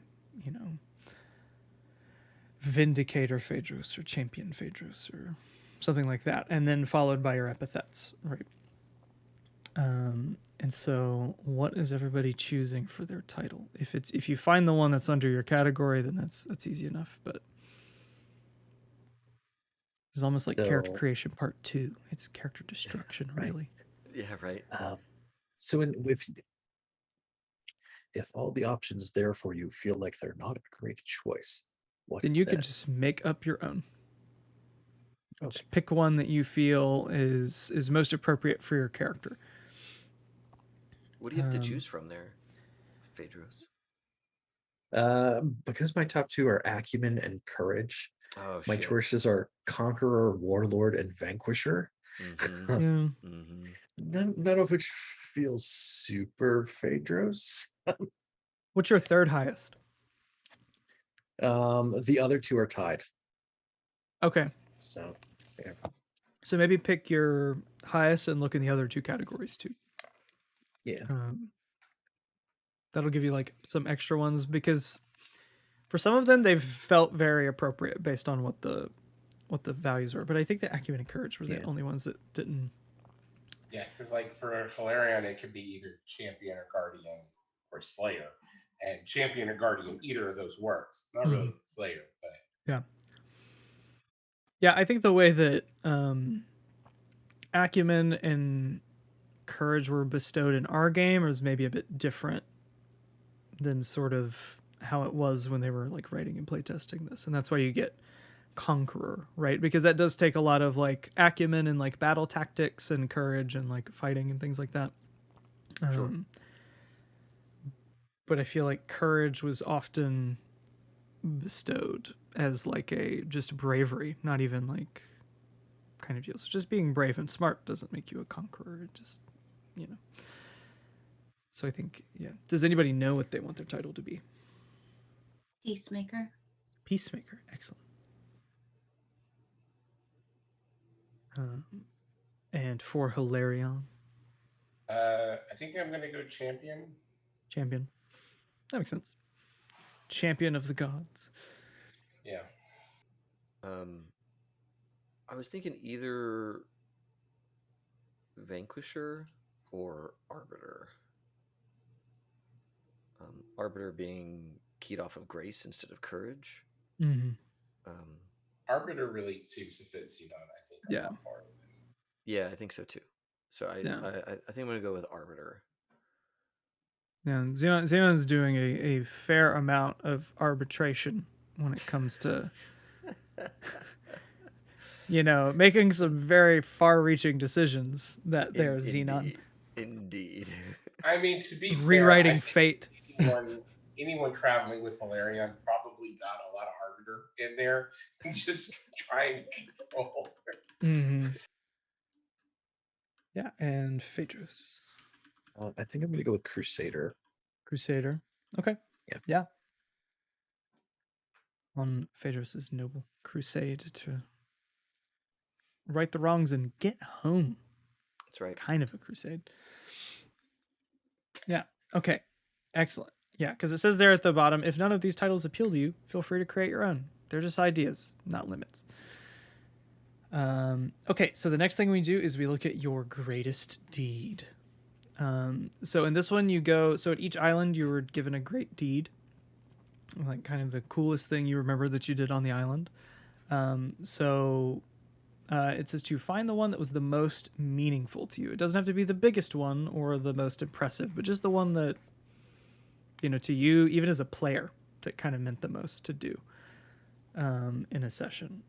Speaker 1: Vindicator Phaedros or Champion Phaedros or something like that, and then followed by your epithets, right? And so what is everybody choosing for their title? If you find the one that's under your category, then that's easy enough, but it's almost like character creation part 2. It's character destruction, really.
Speaker 2: Yeah, right.
Speaker 3: So if all the options there for you feel like they're not a great choice,
Speaker 1: then you can just make up your own.
Speaker 3: Okay.
Speaker 1: Just pick one that you feel is most appropriate for your character.
Speaker 2: What do you have to choose from there, Phaedros?
Speaker 3: Because my top 2 are acumen and courage.
Speaker 2: Oh,
Speaker 3: my choices are conqueror, warlord, and vanquisher.
Speaker 1: Yeah.
Speaker 3: None of which feels super Phaedros.
Speaker 1: What's your 3rd highest?
Speaker 3: The other 2 are tied.
Speaker 1: Okay.
Speaker 3: So, yeah.
Speaker 1: So maybe pick your highest and look in the other 2 categories too.
Speaker 3: Yeah.
Speaker 1: That'll give you some extra ones, because for some of them they've felt very appropriate based on what the values were. But I think the acumen and courage were the only ones that didn't.
Speaker 5: Yeah, because for Hilarion, it could be either champion or guardian or slayer, and champion or guardian, either of those works. Not really slayer, but
Speaker 1: yeah. I think the way that acumen and courage were bestowed in our game is maybe a bit different than sort of how it was when they were writing and playtesting this, and that's why you get conqueror, right? Because that does take a lot of acumen and battle tactics and courage and fighting and things like that.
Speaker 2: Sure.
Speaker 1: But I feel like courage was often bestowed as a just bravery, not even kind of deal. So just being brave and smart doesn't make you a conqueror. It just So I think, yeah. Does anybody know what they want their title to be?
Speaker 4: Peacemaker.
Speaker 1: Peacemaker, excellent. And for Hilarion?
Speaker 5: I think I'm going to go champion.
Speaker 1: Champion. That makes sense. Champion of the gods.
Speaker 5: Yeah.
Speaker 2: I was thinking either Vanquisher or Arbiter. Arbiter being keyed off of grace instead of courage.
Speaker 1: Mm-hmm.
Speaker 5: Arbiter really seems to fit Xenon, I think. A
Speaker 1: Yeah.
Speaker 5: lot more.
Speaker 2: Yeah, I think so too. So I
Speaker 1: Yeah.
Speaker 2: I think I'm gonna go with Arbiter.
Speaker 1: Yeah, Xenon's doing a fair amount of arbitration when it comes to making some very far-reaching decisions. That there's Xenon
Speaker 2: Indeed.
Speaker 5: I mean, to be
Speaker 1: rewriting
Speaker 5: fair,
Speaker 1: fate.
Speaker 5: anyone traveling with Valerian probably got a lot of Arbiter in there and just trying to control.
Speaker 1: Mm-hmm. Yeah, and Phaedrus.
Speaker 3: I think I'm going to go with Crusader.
Speaker 1: Crusader. Okay.
Speaker 3: Yeah.
Speaker 1: On Phaedrus' noble crusade to right the wrongs and get home.
Speaker 2: That's right.
Speaker 1: Kind of a crusade. Yeah. Okay. Excellent. Yeah, because it says there at the bottom, if none of these titles appeal to you, feel free to create your own. They're just ideas, not limits. Okay, so the next thing we do is we look at your greatest deed. So in this one, so at each island, you were given a great deed, like kind of the coolest thing you remember that you did on the island. It says to find the one that was the most meaningful to you. It doesn't have to be the biggest one or the most impressive, but just the one that, to you, even as a player, that kind of meant the most to do in a session.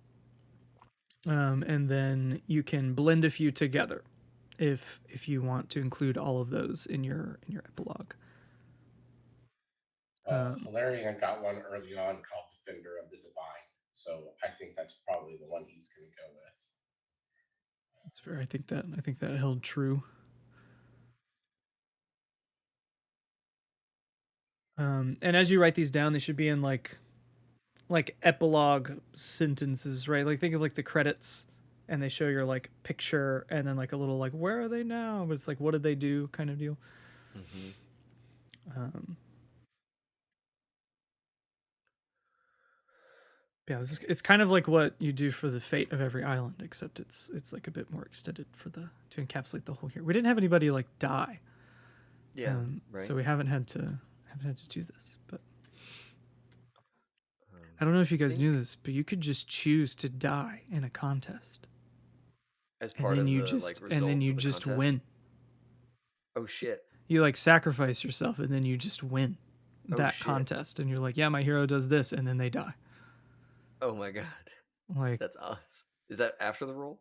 Speaker 1: And then you can blend a few together if you want to include all of those in your epilogue.
Speaker 5: Valerian got one early on called Defender of the Divine, so I think that's probably the one he's going to go with.
Speaker 1: That's fair. I think that held true. And as you write these down, they should be in like epilogue sentences, right? Like think of like the credits, and they show your like picture, and then like a little like where are they now? But it's like what did they do kind of deal. Mm-hmm. Yeah, it's kind of like what you do for the fate of every island, except it's like a bit more extended to encapsulate the whole here. We didn't have anybody like die.
Speaker 2: Yeah, right.
Speaker 1: So we haven't had to do this, but I don't know if you guys knew this, but you could just choose to die in a contest.
Speaker 2: As part of the results
Speaker 1: and then you
Speaker 2: of the
Speaker 1: just
Speaker 2: contest?
Speaker 1: win.
Speaker 2: Oh shit!
Speaker 1: You like sacrifice yourself, and then you just win that contest, and you're like, yeah, my hero does this, and then they die.
Speaker 2: Oh my god!
Speaker 1: Like
Speaker 2: that's awesome. Is that after the roll?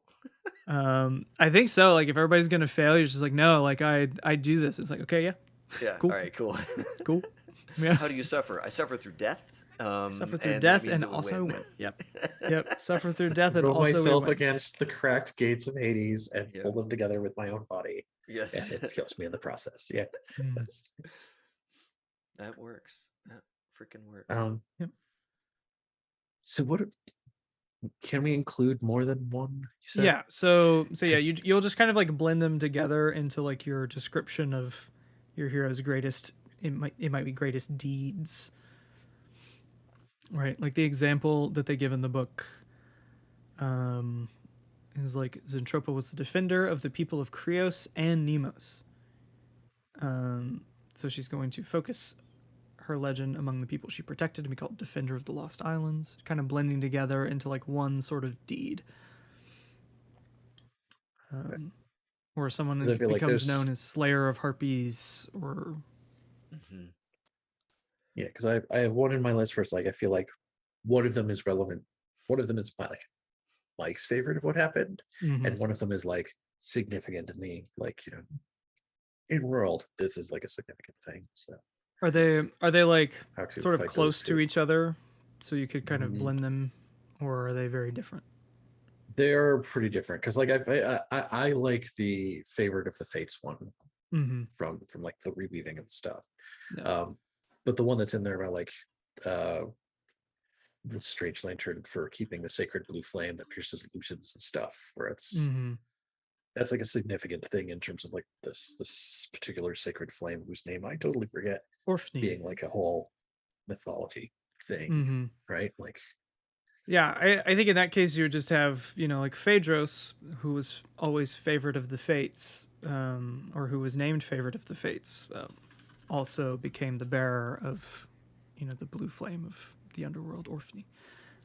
Speaker 1: I think so. Like if everybody's gonna fail, you're just like, no, like I do this. It's like, okay, yeah.
Speaker 2: Yeah.
Speaker 1: Cool.
Speaker 2: All right. Cool.
Speaker 1: Cool. Yeah.
Speaker 2: How do you suffer? I suffer through death.
Speaker 1: Suffer through death and also win. Yep. Yep. Suffer through death and also
Speaker 3: myself
Speaker 1: win.
Speaker 3: against the cracked gates of Hades and pull them together with my own body.
Speaker 2: Yes.
Speaker 3: And it kills me in the process. Yeah.
Speaker 2: That works. That freaking works.
Speaker 1: Yep.
Speaker 3: So what can we include more than one? You said?
Speaker 1: Yeah. So yeah, you'll just kind of like blend them together into like your description of your hero's greatest. It might be greatest deeds. Right, like the example that they give in the book is like Zentropa was the defender of the people of Khaos and Nemos. So she's going to focus her legend among the people she protected and be called Defender of the Lost Islands, kind of blending together into like one sort of deed. Or someone becomes known as Slayer of Harpies, or...
Speaker 3: Yeah, because I have one in my list first. Like I feel like one of them is relevant. One of them is Mike's favorite of what happened, and one of them is like significant in the in world. This is like a significant thing. So
Speaker 1: are they like sort of close to each other, so you could kind of blend them, or are they very different?
Speaker 3: They're pretty different because like I like the favorite of the Fates one from like the reweaving of the stuff. Yeah. But the one that's in there about like the strange lantern for keeping the sacred blue flame that pierces illusions and stuff, where it's that's like a significant thing in terms of like this particular sacred flame whose name I totally forget, being like a whole mythology thing, right? Like,
Speaker 1: yeah, I think in that case you would just have like Phaedrus, who was always favorite of the Fates, or who was named favorite of the fates, also became the bearer of, the blue flame of the underworld, Orphany.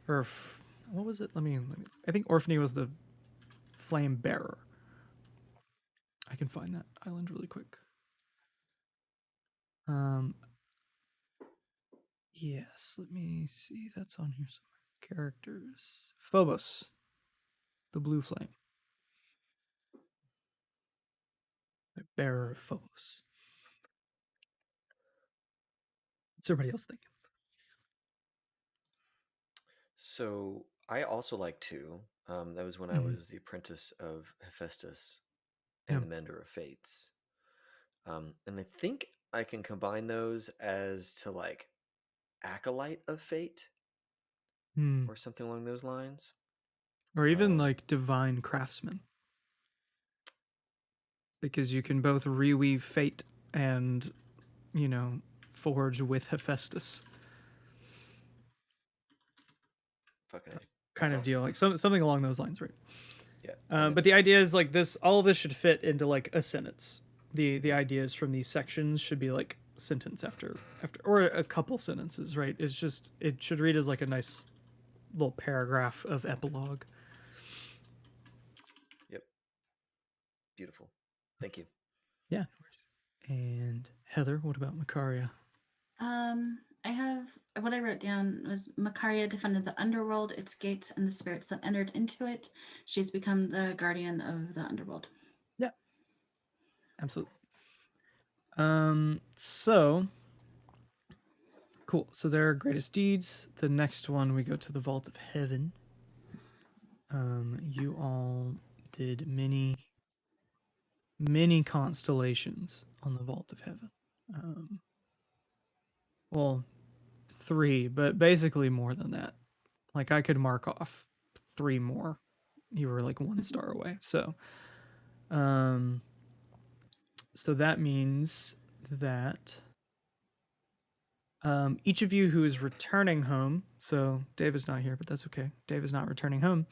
Speaker 1: Or what was it? I think Orphany was the flame bearer. I can find that island really quick. Yes, let me see. That's on here somewhere. Characters. Phobos, the blue flame. The bearer of Phobos. What's everybody else thinking?
Speaker 2: So I also like two. That was when I was the apprentice of Hephaestus and the Mender of Fates. And I think I can combine those as to like Acolyte of Fate or something along those lines.
Speaker 1: Or even like Divine Craftsman. Because you can both reweave fate and, forge with Hephaestus.
Speaker 2: Fucking
Speaker 1: kind of awesome deal. Like something along those lines, right?
Speaker 2: Yeah.
Speaker 1: But the idea is like this, all of this should fit into like a sentence. The ideas from these sections should be like sentence after, or a couple sentences, right? It's just, it should read as like a nice little paragraph of epilogue.
Speaker 2: Yep. Beautiful. Thank you.
Speaker 1: Yeah. And Heather, what about Makaria?
Speaker 4: I have, what I wrote down was Makaria defended the underworld, its gates, and the spirits that entered into it. She's become the guardian of the underworld.
Speaker 1: Yeah. Absolutely. So cool. So there are greatest deeds. The next one, we go to the Vault of Heaven. You all did many constellations on the Vault of Heaven. Well, 3, but basically more than that. Like I could mark off 3 more. You were like 1 star away. So, so that means that each of you who is returning home, so Dave is not here, but that's okay. Dave is not returning home.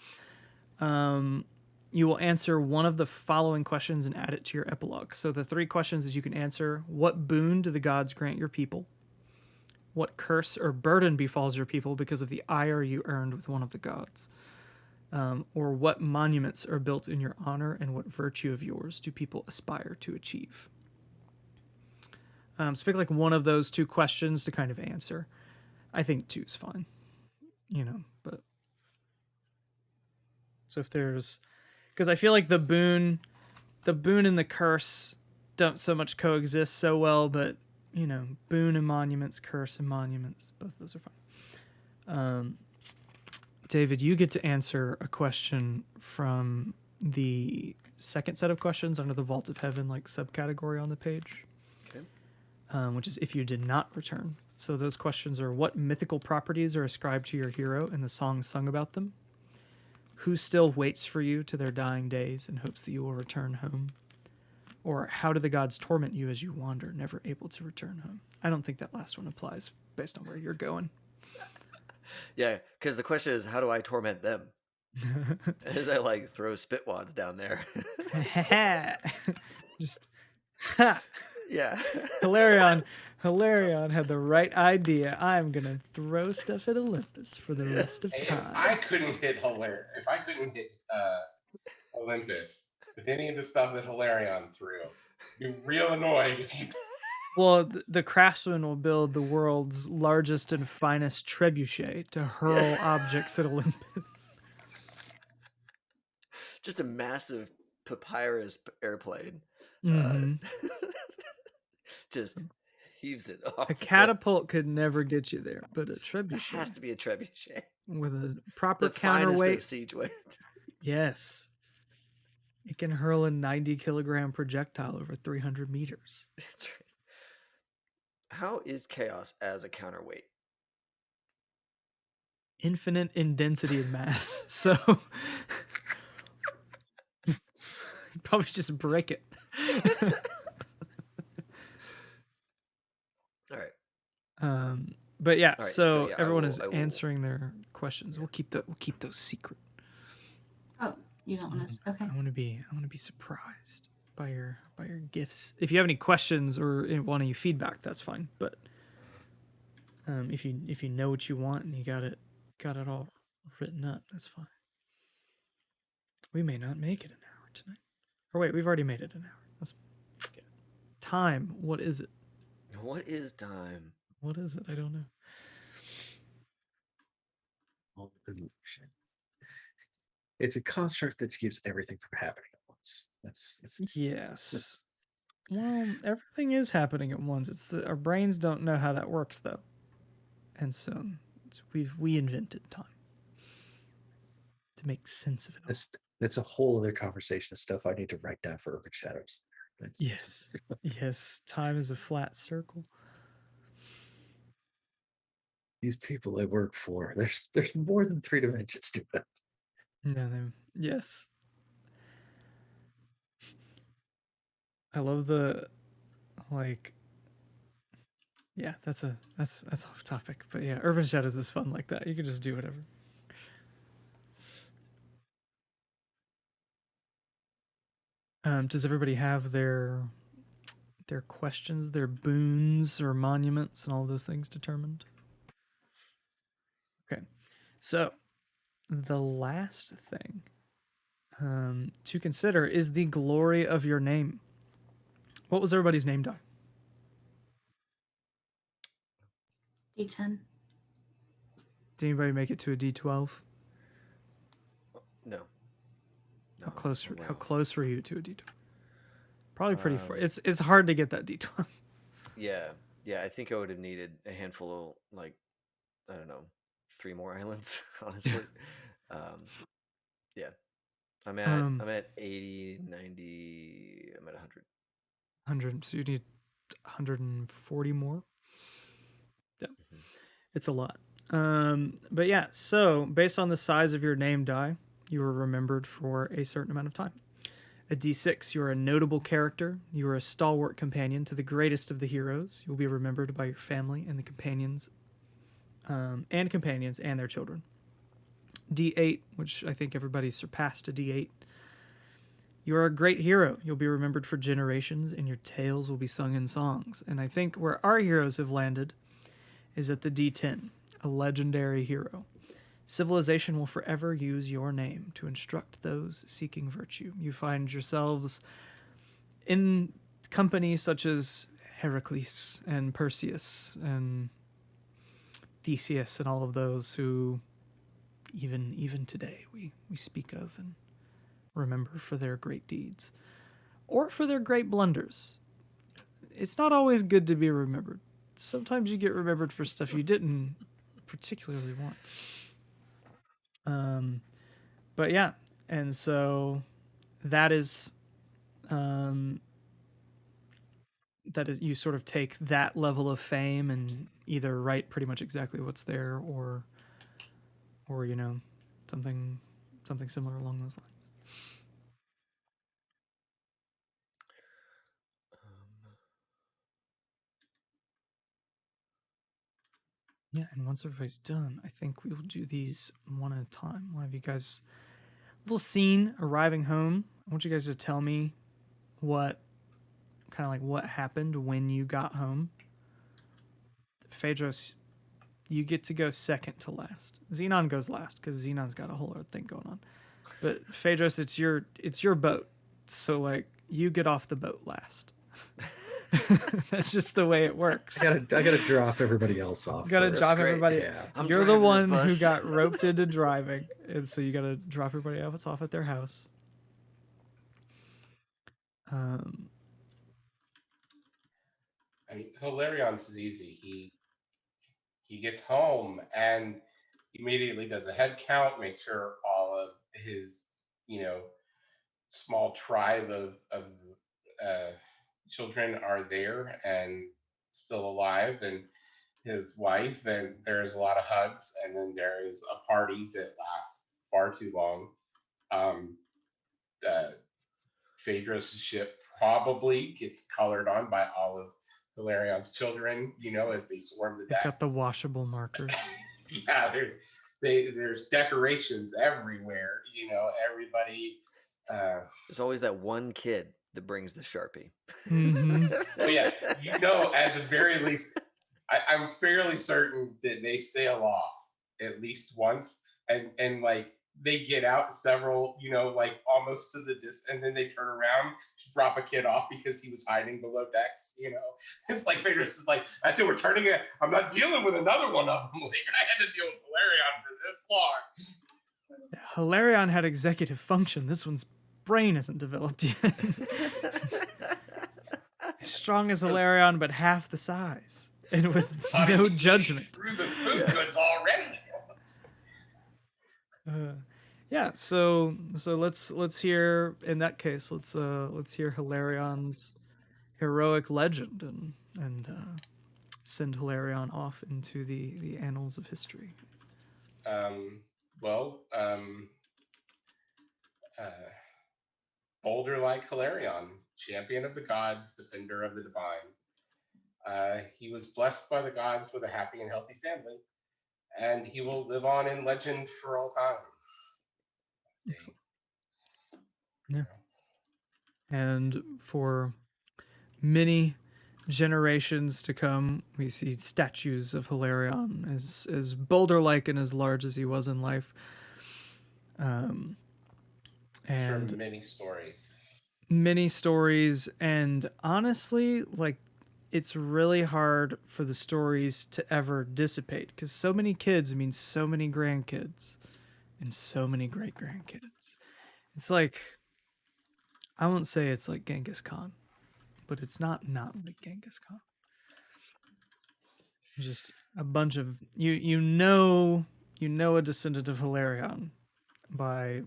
Speaker 1: You will answer one of the following questions and add it to your epilogue. So the 3 questions that you can answer: what boon do the gods grant your people? What curse or burden befalls your people because of the ire you earned with one of the gods? Or what monuments are built in your honor, and what virtue of yours do people aspire to achieve? So pick like one of those 2 questions to kind of answer. I think 2 is fine, but so if there's, because I feel like the boon and the curse don't so much coexist so well, but boon and monuments, curse and monuments, both of those are fine. David, you get to answer a question from the second set of questions under the Vault of Heaven, like subcategory on the page.
Speaker 2: Okay.
Speaker 1: Which is if you did not return. So those questions are: what mythical properties are ascribed to your hero and the songs sung about them? Who still waits for you to their dying days and hopes that you will return home? Or how do the gods torment you as you wander, never able to return home? I don't think that last one applies based on where you're going.
Speaker 2: Yeah, because the question is, how do I torment them? As I like throw spitwads down there.
Speaker 1: Just
Speaker 2: yeah.
Speaker 1: Hilarion had the right idea. I'm gonna throw stuff at Olympus for the rest of time.
Speaker 5: If I couldn't hit Olympus with any of the stuff that Hilarion threw, I'd be real annoyed if you.
Speaker 1: Well, the craftsman will build the world's largest and finest trebuchet to hurl objects at Olympus.
Speaker 2: Just a massive papyrus airplane. Just heaves it off.
Speaker 1: A catapult could never get you there, but a trebuchet.
Speaker 2: It has to be a trebuchet.
Speaker 1: With a proper
Speaker 2: the
Speaker 1: counterweight.
Speaker 2: Of siege weight.
Speaker 1: Yes. It can hurl a 90-kilogram projectile over 300 meters.
Speaker 2: That's right. How is Khaos as a counterweight?
Speaker 1: Infinite in density and mass. So probably just break it.
Speaker 2: All right.
Speaker 1: But yeah,
Speaker 2: right,
Speaker 1: so everyone is answering their questions.
Speaker 2: Yeah.
Speaker 1: We'll keep those secret.
Speaker 4: Oh, you don't want us? Okay.
Speaker 1: I want to be surprised by your gifts. If you have any questions or want any feedback, that's fine. But if you know what you want and you got it all written up, that's fine. We may not make it an hour tonight. Or wait, we've already made it an hour. That's okay. Time. What is it?
Speaker 2: What is time?
Speaker 1: What is it? I don't know.
Speaker 3: It's a construct that keeps everything from happening at once. That's
Speaker 1: yes. Well, everything is happening at once. It's our brains don't know how that works though, and so we invented time to make sense of it all.
Speaker 3: That's a whole other conversation of stuff I need to write down for Urban Shadows.
Speaker 1: Yes, yes. Time is a flat circle.
Speaker 3: These people I work for, there's more than 3 dimensions to them.
Speaker 1: No, yes. I love the yeah, that's off topic, but yeah, Urban Shadows is fun like that. You can just do whatever. Does everybody have their questions, their boons or monuments and all those things determined? Okay. So the last thing to consider is the glory of your name. What was everybody's name die?
Speaker 4: D10.
Speaker 1: Did anybody make it to a D12?
Speaker 2: No.
Speaker 1: How close were you to a D12? Probably pretty far.
Speaker 2: Um,
Speaker 1: It's hard to get that D12.
Speaker 2: Yeah. I think I would have needed a handful of, like, I don't know, 3 more islands, honestly. Yeah. I'm at 80, 90. I'm at 100.
Speaker 1: 100. So you need 140 more. Yeah, it's a lot. But yeah, so based on the size of your name die, you are remembered for a certain amount of time. A D6, you are a notable character. You are a stalwart companion to the greatest of the heroes. You will be remembered by your family and the companions and their children. D8, which I think everybody surpassed a D8. You are a great hero. You'll be remembered for generations, and your tales will be sung in songs. And I think where our heroes have landed is at the D10, a legendary hero. Civilization will forever use your name to instruct those seeking virtue. You find yourselves in companies such as Heracles and Perseus and Theseus and all of those who even today we speak of and remember for their great deeds or for their great blunders. It's not always good to be remembered. Sometimes you get remembered for stuff you didn't particularly want. But yeah, and so that is you sort of take that level of fame and either write pretty much exactly what's there or you know, something similar along those lines. Yeah, and once everybody's done, I think we will do these one at a time. We'll have you guys little scene arriving home. I want you guys to tell me what happened when you got home. Phaedros, you get to go second to last. Xenon goes last because Xenon's got a whole other thing going on. But Phaedros, it's your boat, so like you get off the boat last. That's just the way it works.
Speaker 3: I gotta drop everybody else off.
Speaker 1: Gotta drop everybody.
Speaker 3: Yeah.
Speaker 1: You're the one who got roped into driving, and so you gotta drop everybody off at their house.
Speaker 5: I mean, Hilarion's is easy. He gets home and immediately does a head count, make sure all of his, small tribe of children are there and still alive, and his wife, and there's a lot of hugs, and then there is a party that lasts far too long. Phaedros' ship probably gets colored on by all of Hilarion's children, as they swarm the decks.
Speaker 1: Got the washable markers.
Speaker 5: Yeah, there's decorations everywhere. Everybody.
Speaker 2: There's always that one kid that brings the Sharpie.
Speaker 5: Well, yeah, at the very least, I'm fairly certain that they sail off at least once, and like they get out several, like almost to the and then they turn around to drop a kid off because he was hiding below decks. It's like Vader's is like, that's it. We're turning it. I'm not dealing with another one of them. Like I had to deal with Hilarion for this long.
Speaker 1: Yeah, Hilarion had executive function. This one's brain isn't developed yet. As strong as Hilarion, but half the size, and with no judgment.
Speaker 5: Through the food goods already.
Speaker 1: Yeah, so let's hear, in that case, let's hear Hilarion's heroic legend and send Hilarion off into the annals of history.
Speaker 5: Boulder like Hilarion, champion of the gods, defender of the divine. He was blessed by the gods with a happy and healthy family, and he will live on in legend for all time.
Speaker 1: Yeah. And for many generations to come, we see statues of Hilarion as boulder-like and as large as he was in life. And
Speaker 5: sure, many stories,
Speaker 1: and honestly, like, it's really hard for the stories to ever dissipate, because so many kids mean so many grandkids and so many great-grandkids. It's like, I won't say it's like Genghis Khan, but it's not like Genghis Khan. Just a bunch of you know a descendant of Hilarion by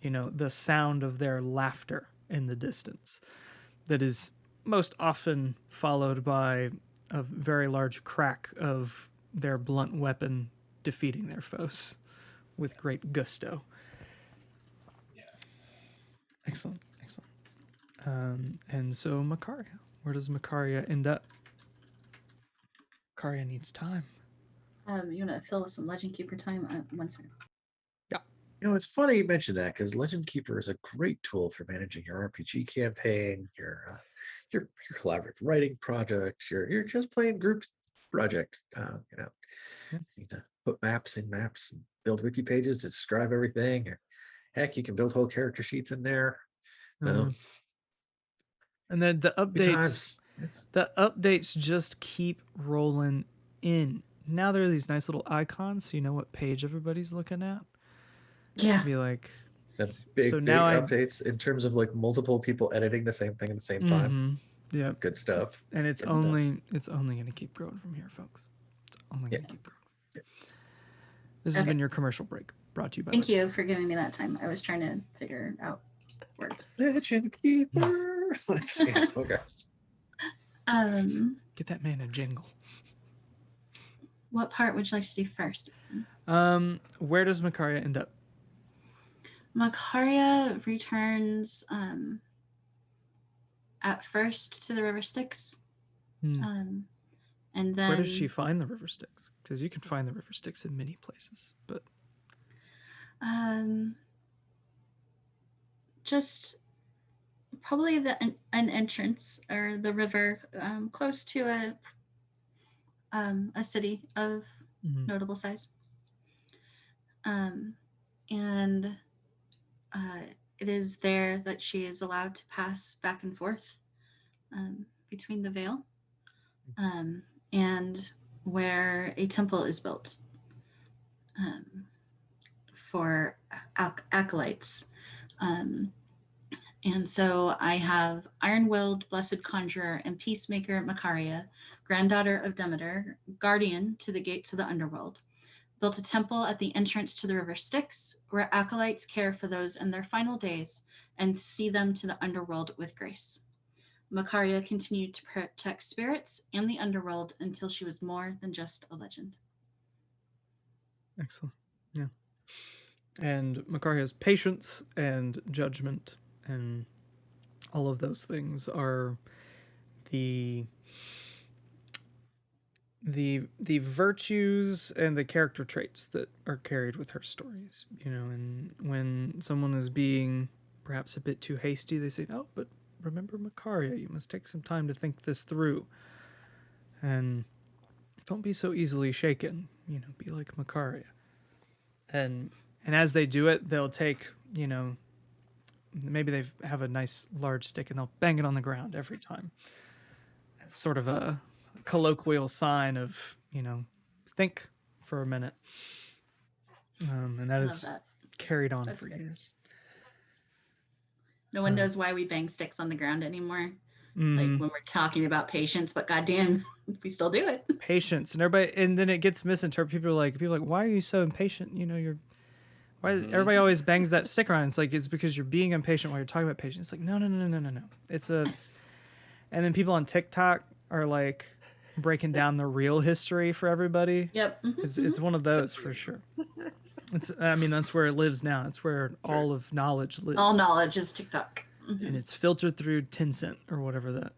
Speaker 1: the sound of their laughter in the distance, that is most often followed by a very large crack of their blunt weapon defeating their foes with great gusto.
Speaker 5: Yes.
Speaker 1: Excellent. And so Makaria, where does Makaria end up? Makaria needs time.
Speaker 4: You want to fill with some Legend Keeper time? 1 second.
Speaker 3: Yeah. It's funny you mentioned that, because Legend Keeper is a great tool for managing your RPG campaign, your collaborative writing project, your just playing group project. You need to put maps in maps and build wiki pages to describe everything. Or heck, you can build whole character sheets in there.
Speaker 1: And then the updates just keep rolling in. Now there are these nice little icons, so you know what page everybody's looking at.
Speaker 4: Yeah.
Speaker 1: Be like,
Speaker 3: that's big, so big now updates in terms of like multiple people editing the same thing at the same time.
Speaker 1: Yeah,
Speaker 3: good stuff.
Speaker 1: And it's only going to keep growing from here, folks. It's only going to keep growing. Yeah. This has been your commercial break, brought to you by.
Speaker 4: Thank you for giving me that time. I was trying to figure out words.
Speaker 3: Legend Keeper. Okay.
Speaker 1: Get that man a jingle.
Speaker 4: What part would you like to do first?
Speaker 1: Where does Makaria end up?
Speaker 4: Makaria returns at first to the River Styx. And then
Speaker 1: where does she find the River Styx? Because you can find the River Styx in many places, but
Speaker 4: just probably an entrance or the river close to a city of notable size. And it is there that she is allowed to pass back and forth between the Vale and where a temple is built for acolytes. And so I have iron-willed, blessed conjurer, and peacemaker Makaria, granddaughter of Demeter, guardian to the gates of the underworld, built a temple at the entrance to the River Styx, where acolytes care for those in their final days and see them to the underworld with grace. Makaria continued to protect spirits and the underworld until she was more than just a legend.
Speaker 1: Excellent. Yeah. And Makaria's patience and judgment and all of those things are the virtues and the character traits that are carried with her stories, and when someone is being perhaps a bit too hasty, they say, "Oh, but remember Makaria. You must take some time to think this through. And don't be so easily shaken. You know, be like Makaria. And as they do it, they'll take, you know, maybe they have a nice large stick and they'll bang it on the ground every time. It's sort of a colloquial sign of, you know, think for a minute. And that is carried on for years.
Speaker 4: No one knows why we bang sticks on the ground anymore. Like when we're talking about patience, but goddamn, we still do it.
Speaker 1: Patience, and everybody, and then it gets misinterpreted. People are like, why are you so impatient? You know, why everybody always bangs that stick around. It's like, it's because you're being impatient while you're talking about patience. It's like, no. It's a, and then people on TikTok are like breaking down the real history for everybody.
Speaker 4: Yep.
Speaker 1: It's one of those for sure. I mean, that's where it lives now. That's where all of knowledge lives.
Speaker 4: All knowledge is TikTok.
Speaker 1: And it's filtered through Tencent or whatever that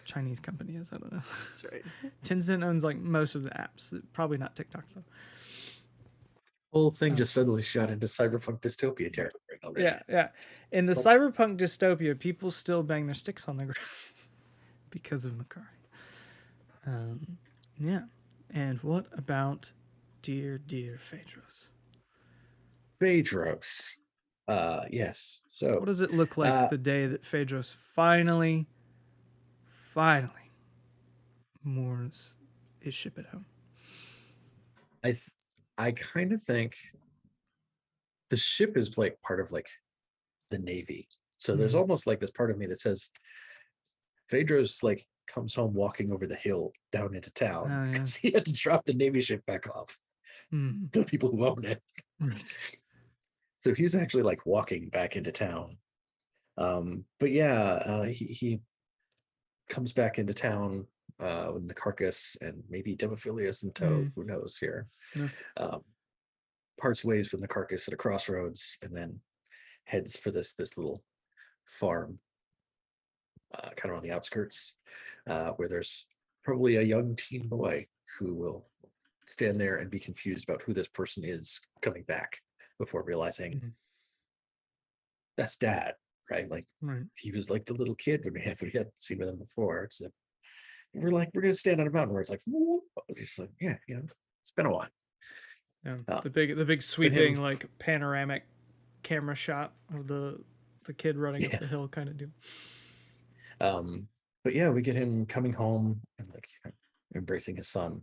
Speaker 1: Chinese company is. I don't know.
Speaker 2: That's right.
Speaker 1: Tencent owns like most of the apps. Probably not TikTok though.
Speaker 3: Whole thing just suddenly shot into cyberpunk dystopia territory already.
Speaker 1: Yeah. In the cyberpunk dystopia, people still bang their sticks on the ground because of Makaria. Yeah. And what about dear Phaedros?
Speaker 3: Phaedros. Yes. So
Speaker 1: what does it look like the day that Phaedros finally moors his ship at home?
Speaker 3: I kind of think the ship is like part of like the Navy. So there's almost like this part of me that says Phaedros like comes home walking over the hill down into town because he had to drop the Navy ship back off to the people who own it.
Speaker 1: Right.
Speaker 3: So he's actually like walking back into town. But yeah, he comes back into town with the carcass and maybe Demophilius in tow. Who knows here? Parts ways with the carcass at a crossroads and then heads for this little farm kind of on the outskirts where there's probably a young teen boy who will stand there and be confused about who this person is coming back before realizing that's Dad, right? Like he was like the little kid when we hadn't seen with him before. It's like we're gonna stand on a mountain where it's like just like, yeah, you know, it's been a while.
Speaker 1: Yeah, the big sweeping like panoramic camera shot of the kid running up the hill kind of deal.
Speaker 3: But yeah, we get him coming home and like embracing his son,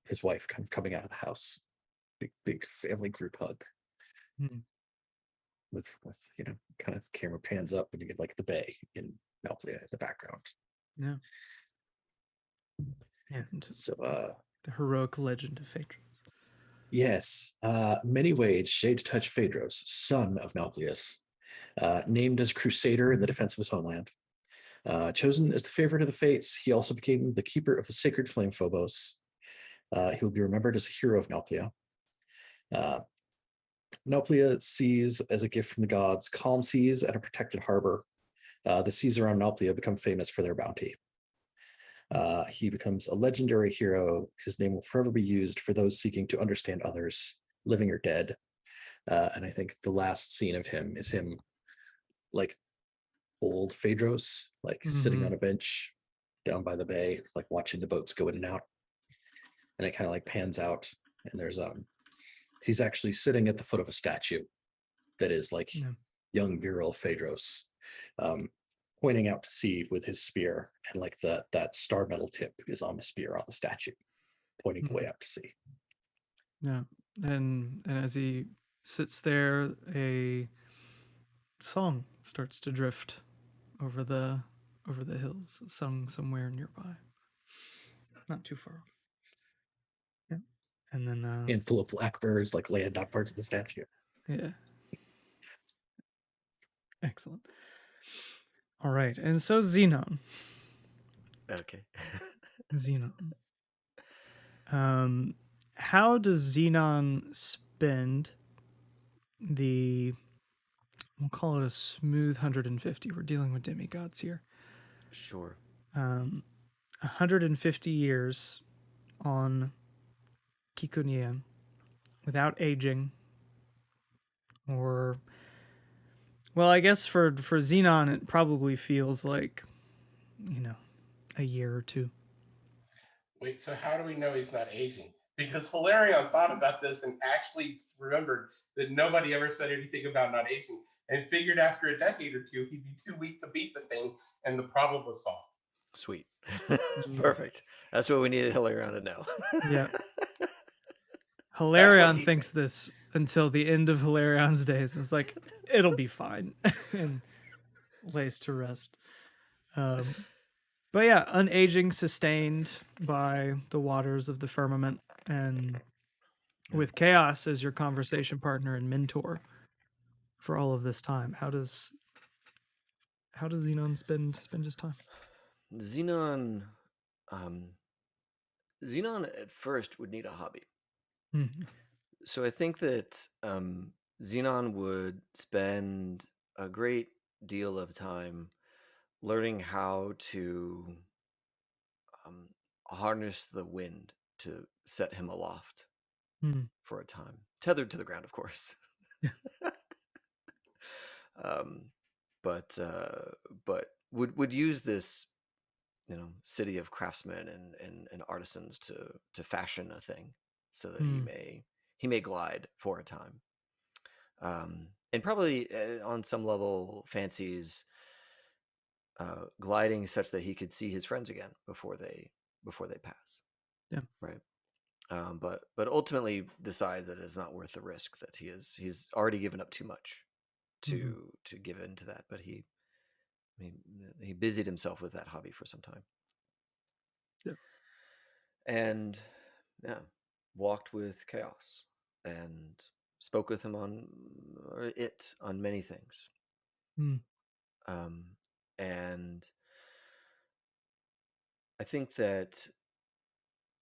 Speaker 3: his wife kind of coming out of the house. Big family group hug. With you know, kind of the camera pans up and you get like the bay in Malplia in the background.
Speaker 1: Yeah.
Speaker 3: So
Speaker 1: the heroic legend of Phaedros.
Speaker 3: Yes. Many waged shade to touch Phaedros, son of Malplius, named as crusader in the defense of his homeland. Chosen as the favorite of the fates, he also became the keeper of the sacred flame Phobos. He will be remembered as a hero of Malplia. Malplia sees as a gift from the gods calm seas and a protected harbor. The seas around Malplia become famous for their bounty. He becomes a legendary hero. His name will forever be used for those seeking to understand others, living or dead. And I think the last scene of him is him like old Phaedros, like sitting on a bench down by the bay, like watching the boats go in and out. And it kind of like pans out and there's he's actually sitting at the foot of a statue that is like young virile Phaedros, pointing out to sea with his spear, and like that star metal tip is on the spear on the statue, pointing the way out to sea.
Speaker 1: Yeah, and as he sits there, a song starts to drift over the hills, sung somewhere nearby, not too far off. Yeah, and then
Speaker 3: handful of blackbirds like land on parts of the statue.
Speaker 1: Yeah. Excellent. All right, and so Xenon.
Speaker 2: Okay.
Speaker 1: Xenon. How does Xenon spend the, we'll call it a smooth 150. We're dealing with demigods here.
Speaker 2: Sure.
Speaker 1: 150 years on Kikunia without aging or Well, I guess for Xenon, it probably feels like, a year or two.
Speaker 5: Wait, so how do we know he's not aging? Because Hilarion thought about this and actually remembered that nobody ever said anything about not aging, and figured after a decade or two he'd be too weak to beat the thing, and the problem was solved.
Speaker 2: Sweet. Perfect. That's what we needed Hilarion to know.
Speaker 1: Yeah.
Speaker 5: That's what
Speaker 1: Hilarion
Speaker 5: he
Speaker 1: thinks this until the end of Hilarion's days. It's like, it'll be fine. And lays to rest. But yeah, unaging, sustained by the waters of the firmament, and with Khaos as your conversation partner and mentor for all of this time. How does Xenon spend his time?
Speaker 2: Xenon, Xenon at first would need a hobby.
Speaker 1: Mhm.
Speaker 2: So I think that Xenon would spend a great deal of time learning how to harness the wind to set him aloft
Speaker 1: Mhm.
Speaker 2: for a time, tethered to the ground, of course. um, but would use this city of craftsmen and artisans to fashion a thing so that
Speaker 1: Mhm.
Speaker 2: he may glide for a time, and probably on some level fancies gliding such that he could see his friends again before they pass.
Speaker 1: Yeah.
Speaker 2: Right. But ultimately decides that it's not worth the risk, that he's already given up too much
Speaker 1: Mhm.
Speaker 2: to give in to that. But he busied himself with that hobby for some time.
Speaker 1: Yeah.
Speaker 2: And yeah, walked with Khaos and spoke with him on many things.
Speaker 1: Mhm.
Speaker 2: And I think that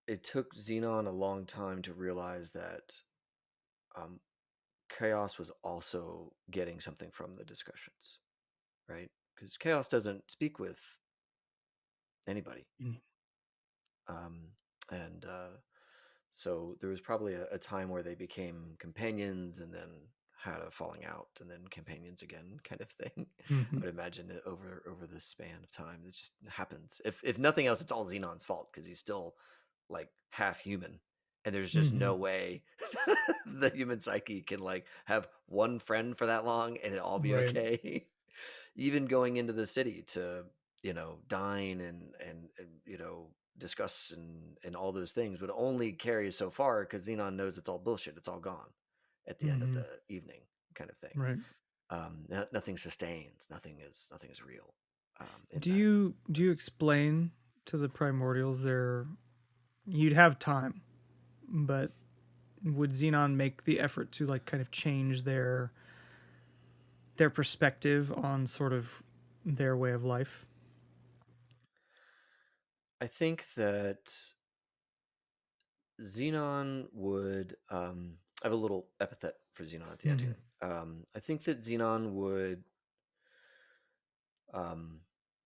Speaker 2: it took Xenon a long time to realize that um, Khaos was also getting something from the discussions, right? Because Khaos doesn't speak with anybody.
Speaker 1: Mhm.
Speaker 2: And so there was probably a time where they became companions and then had a falling out and then companions again, kind of thing. I
Speaker 1: Mhm.
Speaker 2: would imagine it over this span of time. It just happens. If nothing else, it's all Xenon's fault because he's still like half human, and there's just no
Speaker 1: Mhm.
Speaker 2: way the human psyche can like have one friend for that long and it all be
Speaker 1: Right.
Speaker 2: okay. Even going into the city to dine and discuss and all those things would only carry so far because Xenon knows it's all bullshit. It's all gone at the end of the
Speaker 1: Mhm.
Speaker 2: evening, kind of thing.
Speaker 1: Right.
Speaker 2: Nothing sustains. Nothing is real. In
Speaker 1: Do
Speaker 2: that
Speaker 1: you
Speaker 2: sense.
Speaker 1: explain to the Primordials there you'd have time, but would Xenon make the effort to like kind of change their perspective on sort of their way of life?
Speaker 2: I think that Xenon would. I have a little epithet for Xenon at the end
Speaker 1: Mhm.
Speaker 2: here. I think that Xenon um,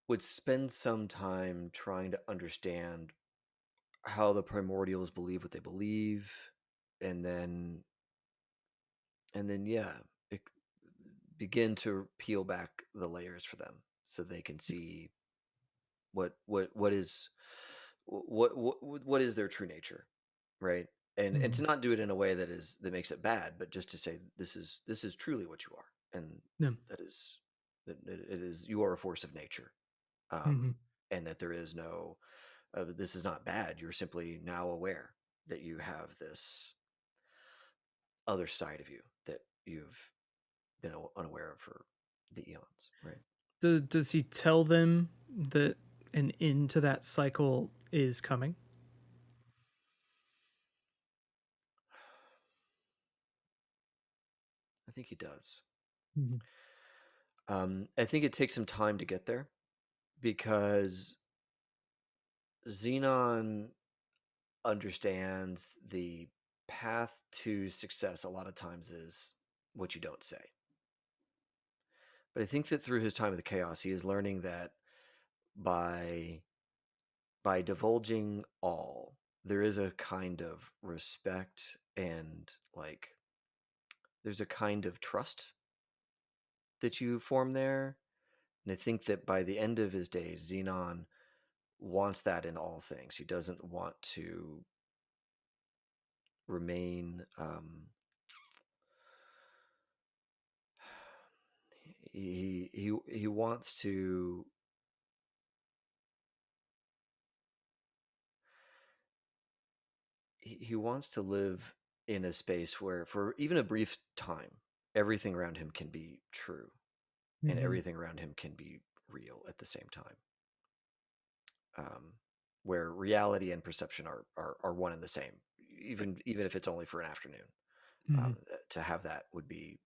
Speaker 2: would spend some time trying to understand how the primordials believe what they believe, and then yeah, it, begin to peel back the layers for them so they can see what is what is their true nature, right? And to
Speaker 1: Mhm.
Speaker 2: not do it in a way that makes it bad, but just to say this is truly what you are, and
Speaker 1: Yeah.
Speaker 2: that is that it is you are a force of nature,
Speaker 1: Mhm.
Speaker 2: and that there is no this is not bad. You're simply now aware that you have this other side of you that you've been unaware of for the eons, right?
Speaker 1: Does he tell them that an end to that cycle is coming?
Speaker 2: I think he does.
Speaker 1: Mhm.
Speaker 2: I think it takes some time to get there because Xenon understands the path to success a lot of times is what you don't say. But I think that through his time with the Khaos, he is learning that by divulging all, there is a kind of respect and like there's a kind of trust that you form there. And I think that by the end of his days, Xenon wants that in all things. He doesn't want to remain. He wants to. He wants to live in a space where, for even a brief time, everything around him can be true, and everything around him can be real at the same time. Where reality and perception are one and the same, even if it's only for an afternoon. To have that would be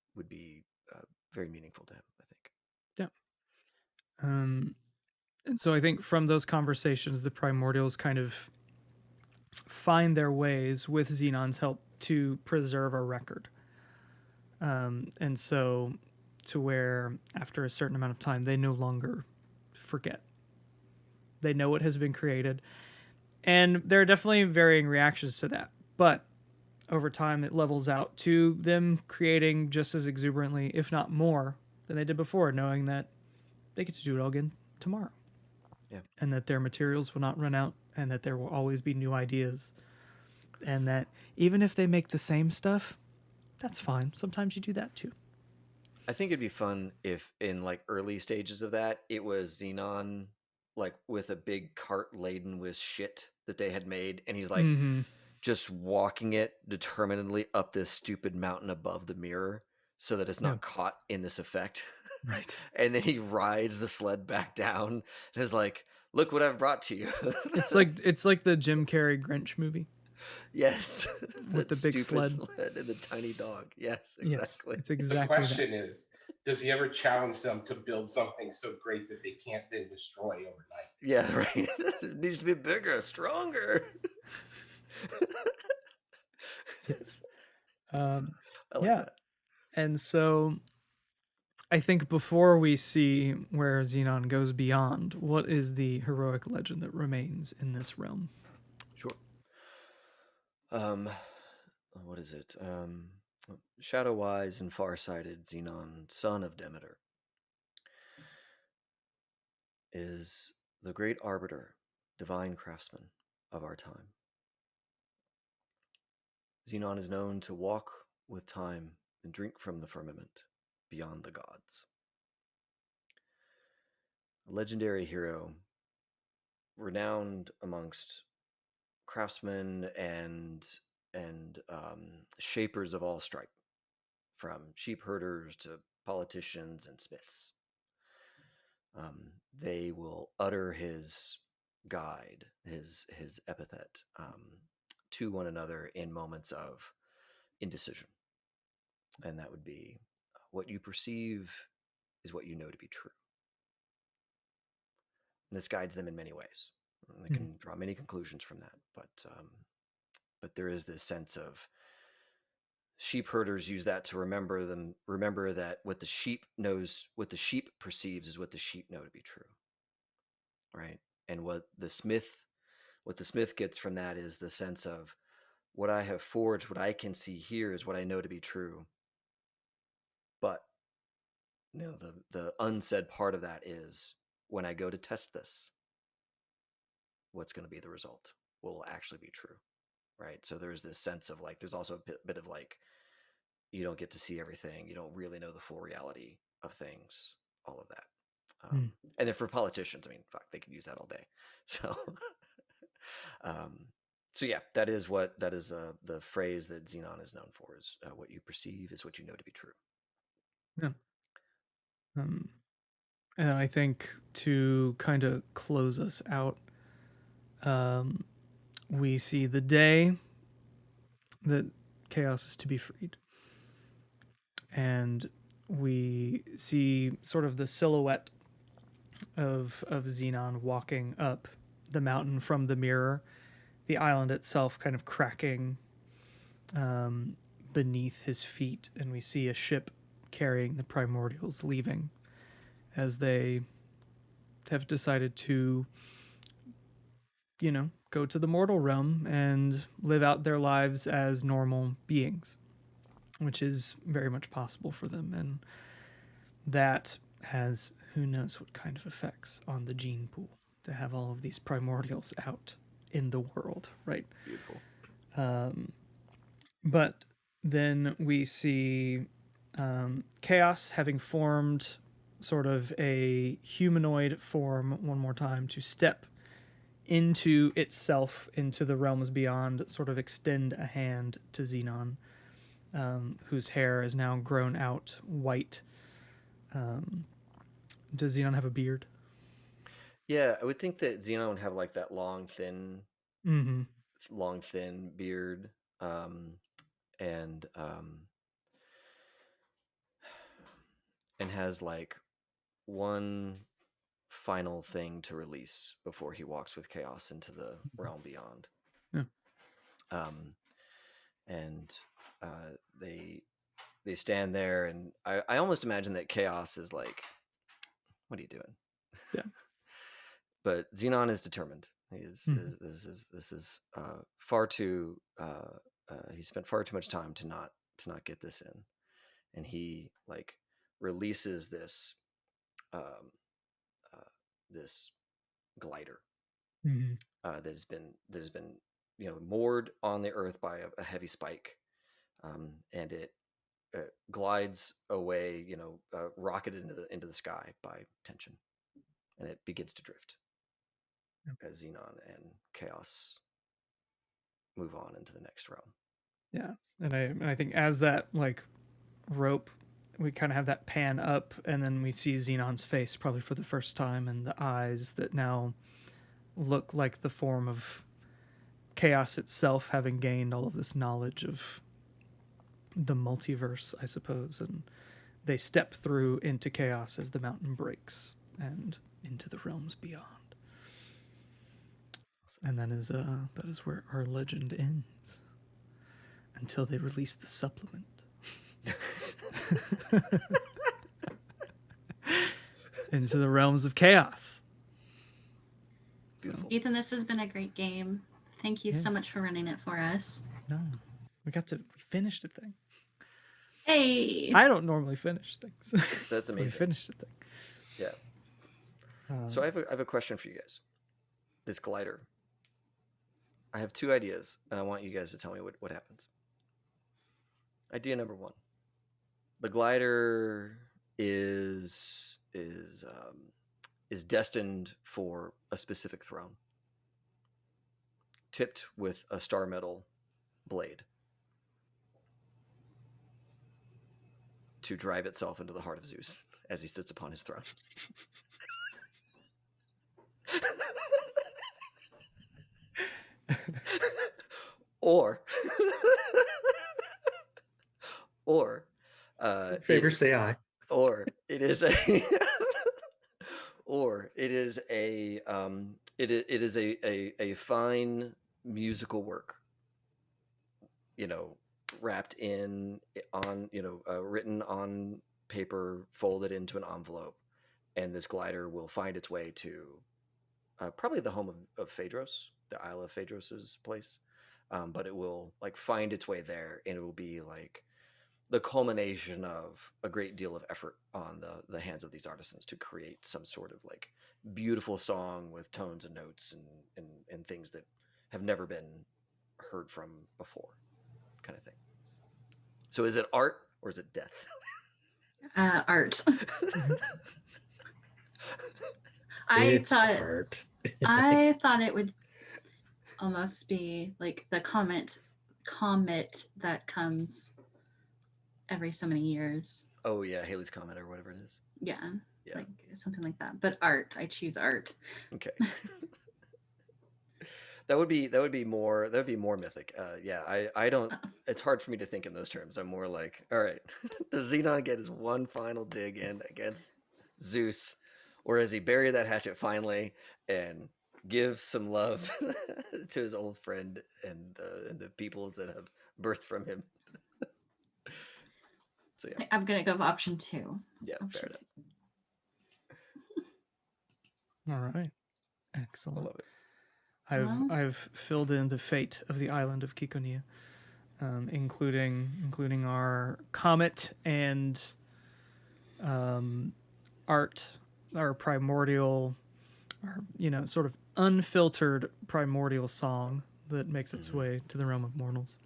Speaker 2: very meaningful to him, I think.
Speaker 1: Yeah. And so I think from those conversations, the Primordials kind of find their ways with Xenon's help to preserve a record. And so to where after a certain amount of time, they no longer forget. They know what has been created. And there are definitely varying reactions to that. But over time, it levels out to them creating just as exuberantly, if not more, than they did before, knowing that they get to do it all again tomorrow.
Speaker 2: Yeah.
Speaker 1: And that their materials will not run out, and that there will always be new ideas. And that even if they make the same stuff, that's fine. Sometimes you do that too.
Speaker 2: I think it'd be fun if in like early stages of that, it was Xenon like with a big cart laden with shit that they had made, and he's like just walking it determinedly up this stupid mountain above the mirror so that it's not caught in this effect.
Speaker 1: Right.
Speaker 2: And then he rides the sled back down and is like, look what I've brought to you.
Speaker 1: It's like the Jim Carrey Grinch movie.
Speaker 2: Yes.
Speaker 1: With the big sled
Speaker 2: and the tiny dog. Yes, exactly.
Speaker 1: Yes, it's exactly
Speaker 5: the question is, does he ever challenge them to build something so great that they can't then destroy overnight?
Speaker 2: Yeah, right. It needs to be bigger, stronger.
Speaker 1: Yes.
Speaker 2: I like that.
Speaker 1: And so I think before we see where Xenon goes beyond, what is the heroic legend that remains in this realm?
Speaker 2: Sure. What is it? Shadow-wise and far-sighted Xenon, son of Demeter, is the great arbiter, divine craftsman of our time. Xenon is known to walk with time and drink from the firmament beyond the gods. A legendary hero, renowned amongst craftsmen and shapers of all stripe, from sheep herders to politicians and smiths. They will utter his guide, his epithet, to one another in moments of indecision, and that would be, what you perceive is what you know to be true. And this guides them in many ways. They can draw many conclusions from that, but there is this sense of sheep herders use that to remember that what the sheep perceives is what the sheep know to be true, right? And what the smith gets from that is the sense of, what I have forged, what I can see here is what I know to be true. But the unsaid part of that is, when I go to test this, what's going to be the result will actually be true, right? So there's this sense of like, there's also a bit of like, you don't get to see everything, you don't really know the full reality of things, all of that. And then for politicians, I mean, fuck, they can use that all day. So so yeah, that is the phrase that Xenon is known for, is what you perceive is what you know to be true.
Speaker 1: Yeah. And I think to kind of close us out, we see the day that Khaos is to be freed. And we see sort of the silhouette of Xenon walking up the mountain from the mirror, the island itself kind of cracking beneath his feet, and we see a ship carrying the Primordials leaving as they have decided to, go to the mortal realm and live out their lives as normal beings, which is very much possible for them. And that has who knows what kind of effects on the gene pool to have all of these primordials out in the world, right?
Speaker 2: Beautiful.
Speaker 1: But then we see Khaos having formed sort of a humanoid form one more time to step into itself, into the realms beyond, sort of extend a hand to Xenon, whose hair is now grown out white. Does Xenon have a beard?
Speaker 2: Yeah, I would think that Xenon would have like that long, thin beard, and has like one final thing to release before he walks with Khaos into the realm beyond.
Speaker 1: Yeah.
Speaker 2: And they stand there, and I almost imagine that Khaos is like, "What are you doing?"
Speaker 1: Yeah.
Speaker 2: But Xenon is determined. This is far too. He spent far too much time to not get this in, and he like releases this this glider that has been moored on the earth by a heavy spike, and it glides away, rocketed into the sky by tension, and it begins to drift as Xenon and Khaos move on into the next realm.
Speaker 1: Yeah, and I think as that like rope, we kind of have that pan up, and then we see Xenon's face probably for the first time, and the eyes that now look like the form of Khaos itself, having gained all of this knowledge of the multiverse, I suppose, and they step through into Khaos as the mountain breaks and into the realms beyond. And that is where our legend ends, until they release the supplement. Into the realms of chaos.
Speaker 2: Beautiful.
Speaker 4: Ethan, this has been a great game. Thank you so much for running it for us.
Speaker 1: No, we finished the thing.
Speaker 4: Hey!
Speaker 1: I don't normally finish things.
Speaker 2: That's amazing.
Speaker 1: We finished the thing.
Speaker 2: Yeah. So I have a question for you guys. This glider. I have two ideas, and I want you guys to tell me what happens. Idea number one. The glider is destined for a specific throne, tipped with a star metal blade to drive itself into the heart of Zeus as he sits upon his throne. Or
Speaker 3: favor say aye.
Speaker 2: Or it is a or it is a it is a fine musical work, wrapped in on written on paper, folded into an envelope, and this glider will find its way to probably the home of Phaedros, the Isle of Phaedros's place, but it will like find its way there, and it will be like the culmination of a great deal of effort on the hands of these artisans to create some sort of like beautiful song with tones and notes and things that have never been heard from before, kind of thing. So is it art or is it death?
Speaker 4: Art. I thought it would almost be like the comet that comes every so many years.
Speaker 2: Oh yeah, Halley's Comet or whatever it is.
Speaker 4: Yeah, like something like that. But art, I choose art.
Speaker 2: Okay. that would be more mythic. I don't. It's hard for me to think in those terms. I'm more like, all right, does Xenon get his one final dig in against Zeus, or does he bury that hatchet finally and give some love to his old friend and the peoples that have birthed from him? So yeah,
Speaker 4: I'm gonna go with option 2.
Speaker 2: Yeah, fair
Speaker 1: All
Speaker 2: enough.
Speaker 1: right, excellent.
Speaker 2: I love it.
Speaker 1: I've filled in the fate of the island of Kikonia, including our comet and art, our primordial, our sort of unfiltered primordial song that makes its way to the realm of mortals.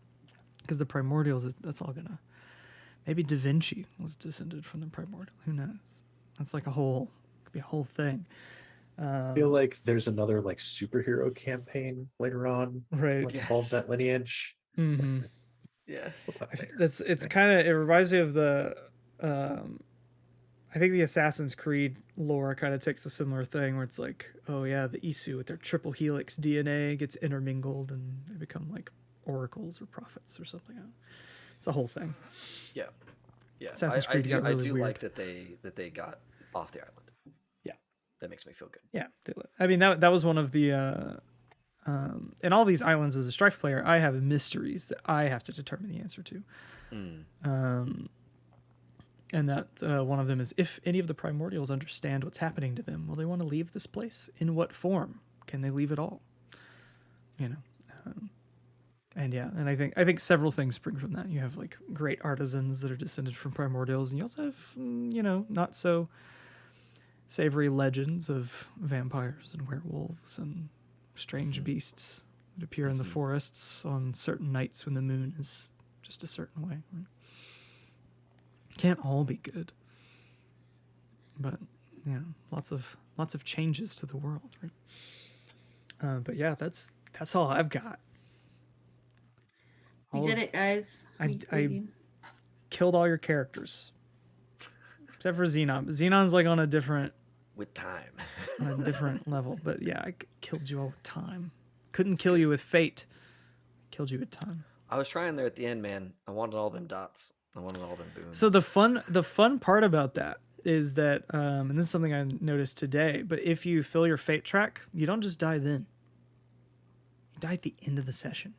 Speaker 1: Because the primordials, that's all gonna. Maybe Da Vinci was descended from the primordial. Who knows? That's like could be a whole thing.
Speaker 3: I feel like there's another like superhero campaign later on
Speaker 1: Right.
Speaker 3: that involves that lineage.
Speaker 1: Mm-hmm.
Speaker 2: Yes.
Speaker 1: It's kind of, it reminds me of the I think the Assassin's Creed lore kind of takes a similar thing where it's like, oh yeah, the Isu with their triple helix DNA gets intermingled and they become like oracles or prophets or something. It's a whole thing.
Speaker 2: Yeah.
Speaker 1: Assassin's
Speaker 2: I
Speaker 1: Creed
Speaker 2: do,
Speaker 1: got really
Speaker 2: I do
Speaker 1: weird.
Speaker 2: like that they got off the island.
Speaker 1: Yeah.
Speaker 2: That makes me feel good.
Speaker 1: Yeah. I mean, that was one of the in all these islands as a Strife player, I have mysteries that I have to determine the answer to. And that one of them is, if any of the primordials understand what's happening to them, will they want to leave this place? In what form? Can they leave at all? And yeah, and I think several things spring from that. You have like great artisans that are descended from primordials, and you also have not so savory legends of vampires and werewolves and strange beasts that appear in the forests on certain nights when the moon is just a certain way. Right? Can't all be good, but lots of changes to the world, right? But yeah, that's all I've got.
Speaker 4: We did it, guys.
Speaker 1: I killed all your characters except for Xenon. Xenon's like on a different level, but yeah, I killed you all with time. Couldn't kill you with fate. Killed you with time.
Speaker 2: I was trying there at the end, man. I wanted all them dots. I wanted all them boons.
Speaker 1: So the fun part about that is that, and this is something I noticed today, but if you fill your fate track, you don't just die then. You die at the end of the session.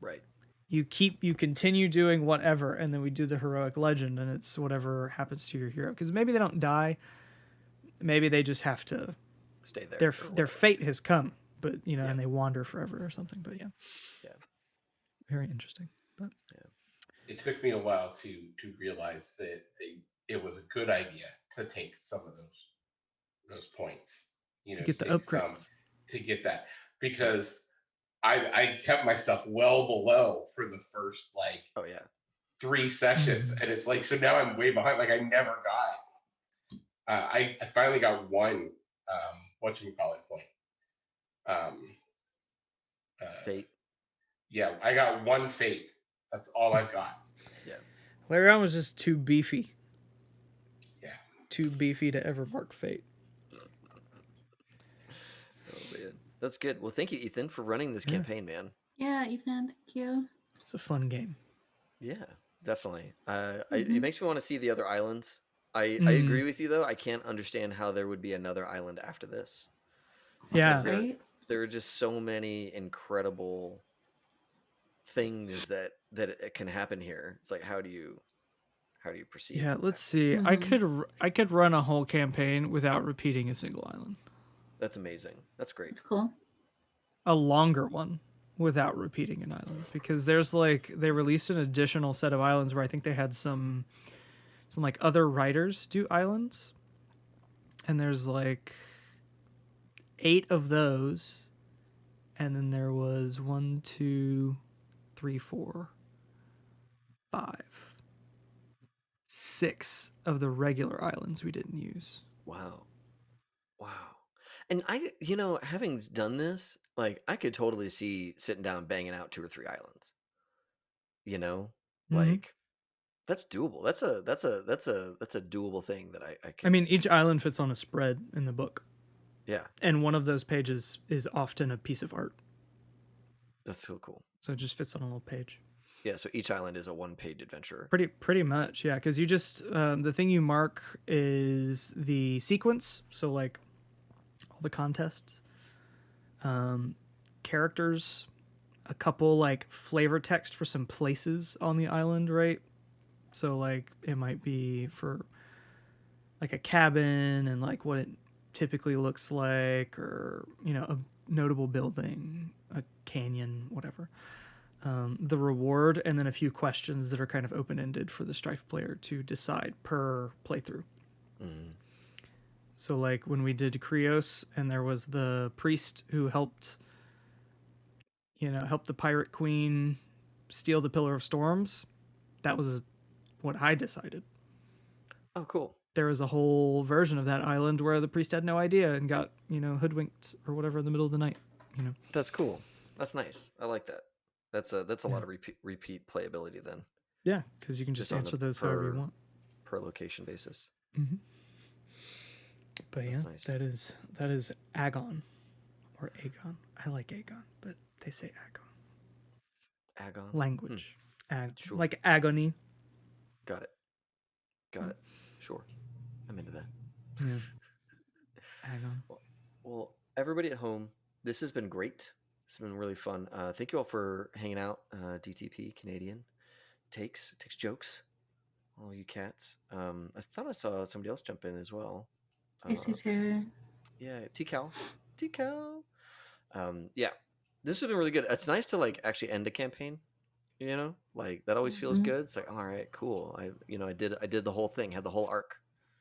Speaker 2: Right.
Speaker 1: You continue doing whatever, and then we do the heroic legend, and it's whatever happens to your hero. Because maybe they don't die. Maybe they just have to
Speaker 2: stay there.
Speaker 1: Their fate has come, but and they wander forever or something. But yeah. Very interesting. But
Speaker 5: it took me a while to realize that it was a good idea to take some of those points,
Speaker 1: to get the upgrades,
Speaker 5: to get that, because I kept myself well below for the first 3 sessions, and it's like, so now I'm way behind. Like I never got. I finally got one whatchamacallit point.
Speaker 2: Fate.
Speaker 5: Yeah, I got one fate. That's all I've got.
Speaker 2: Yeah.
Speaker 1: Larion was just too beefy.
Speaker 5: Yeah.
Speaker 1: Too beefy to ever mark fate.
Speaker 2: Oh man, that's good. Well, thank you, Ethan, for running this campaign, man.
Speaker 4: Yeah, Ethan, thank you.
Speaker 1: It's a fun game.
Speaker 2: Yeah, definitely. It makes me want to see the other islands. I agree with you though. I can't understand how there would be another island after this.
Speaker 1: Yeah.
Speaker 4: Right?
Speaker 2: There are just so many incredible things that it can happen here. It's like, how do you proceed?
Speaker 1: Yeah, let's see. I could run a whole campaign without repeating a single island.
Speaker 2: That's amazing. That's great.
Speaker 4: That's cool.
Speaker 1: A longer one without repeating an island, because there's they released an additional set of islands where I think they had some like other writers do islands, and there's 8 of those, and then there was 1, 2, 3, 4, 5, 6 of the regular islands we didn't use.
Speaker 2: Wow. And I, having done this, I could totally see sitting down, banging out 2 or 3 islands. That's doable. That's a doable thing that I can.
Speaker 1: I mean, each island fits on a spread in the book.
Speaker 2: Yeah.
Speaker 1: And one of those pages is often a piece of art.
Speaker 2: That's so cool.
Speaker 1: So it just fits on a little page.
Speaker 2: Yeah, so each island is a 1-page adventure.
Speaker 1: Pretty much, yeah. Because you just the thing you mark is the sequence. So all the contests, characters, a couple flavor text for some places on the island, right? So it might be for a cabin and what it typically looks like, or a notable building, a canyon, whatever. The reward, and then a few questions that are kind of open-ended for the Strife player to decide per playthrough. So like when we did Krios and there was the priest who helped the pirate queen steal the Pillar of Storms, that was what I decided.
Speaker 2: Oh, cool.
Speaker 1: There was a whole version of that island where the priest had no idea and got, hoodwinked or whatever in the middle of the night,
Speaker 2: That's cool. That's nice. I like that. That's a lot of repeat playability then.
Speaker 1: Yeah, because you can just answer those however you want.
Speaker 2: Per location basis.
Speaker 1: Mm-hmm. But
Speaker 2: That's nice.
Speaker 1: that is AGON or AGON. I like AGON, but they say AGON.
Speaker 2: AGON?
Speaker 1: Language.
Speaker 2: Sure.
Speaker 1: Like agony.
Speaker 2: Got it. Sure. I'm into that.
Speaker 1: Yeah. AGON.
Speaker 2: Well, everybody at home, this has been great. This has been really fun. Thank you all for hanging out. DTP, Canadian. Takes jokes. All you cats. I thought I saw somebody else jump in as well.
Speaker 4: Casey's here.
Speaker 2: Yeah, T-Cal. Yeah, this has been really good. It's nice to like actually end a campaign. Like that always feels good. It's like, all right, cool. I did the whole thing, had the whole arc.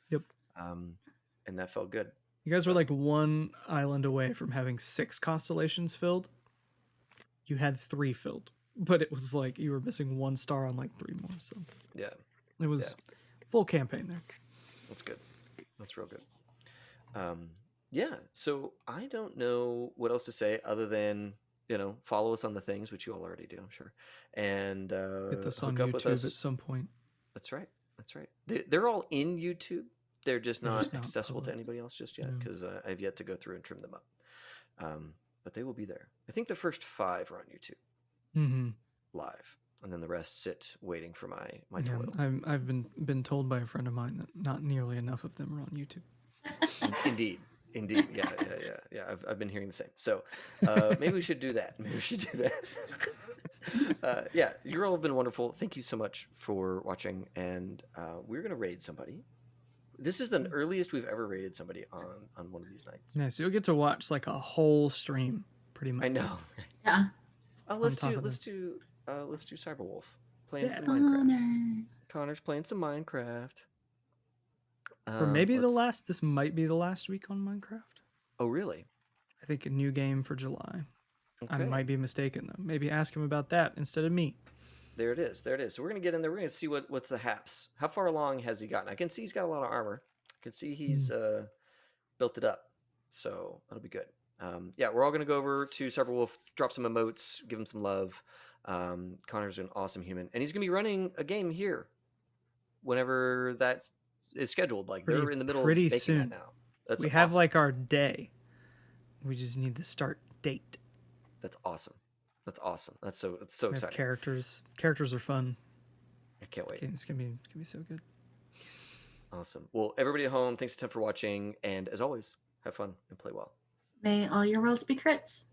Speaker 1: Yep.
Speaker 2: And that felt good.
Speaker 1: You guys were like one island away from having 6 constellations filled. You had 3 filled, but it was like you were missing 1 star on like 3 more. So
Speaker 2: yeah,
Speaker 1: it was full campaign there.
Speaker 2: That's good. That's real good. Yeah. So I don't know what else to say other than follow us on the things, which you all already do, I'm sure, and
Speaker 1: Get this on
Speaker 2: hook up with
Speaker 1: YouTube
Speaker 2: us
Speaker 1: at some point.
Speaker 2: That's right. They're all in YouTube. They're just not
Speaker 1: not
Speaker 2: accessible to
Speaker 1: public.
Speaker 2: anybody else just yet because I've yet to go through and trim them up. But they will be there. I think the first 5 are on YouTube live, and then the rest sit waiting for my toil.
Speaker 1: I've been told by a friend of mine that not nearly enough of them are on YouTube.
Speaker 2: Indeed. Yeah. I've been hearing the same. So maybe we should do that. Yeah, you all have been wonderful. Thank you so much for watching, and we're gonna raid somebody. This is the earliest we've ever raided somebody on one of these nights.
Speaker 1: Yeah, so you'll get to watch like a whole stream, pretty much.
Speaker 2: I know.
Speaker 4: Yeah.
Speaker 2: Let's do Cyberwolf playing some Minecraft. Connor's playing some Minecraft.
Speaker 1: Or maybe this might be the last week on Minecraft.
Speaker 2: Oh, really?
Speaker 1: I think a new game for July.
Speaker 2: Okay.
Speaker 1: I might be mistaken though. Maybe ask him about that instead of me.
Speaker 2: There it is. So we're gonna get in there. We're gonna see what's the haps. How far along has he gotten? I can see he's got a lot of armor. I can see he's built it up. So that'll be good. Yeah, we're all gonna go over to Cyberwolf, drop some emotes, give him some love. Connor's an awesome human, and he's gonna be running a game here whenever that is scheduled. Like they're in the middle of making
Speaker 1: soon.
Speaker 2: that now.
Speaker 1: We have like our day. We just need the start date.
Speaker 2: That's awesome. It's so exciting.
Speaker 1: Characters are fun.
Speaker 2: I can't wait.
Speaker 1: It's gonna be so good.
Speaker 2: Yes. Awesome. Well, everybody at home, thanks a ton for watching, and as always, have fun and play well.
Speaker 4: May all your rolls be crits.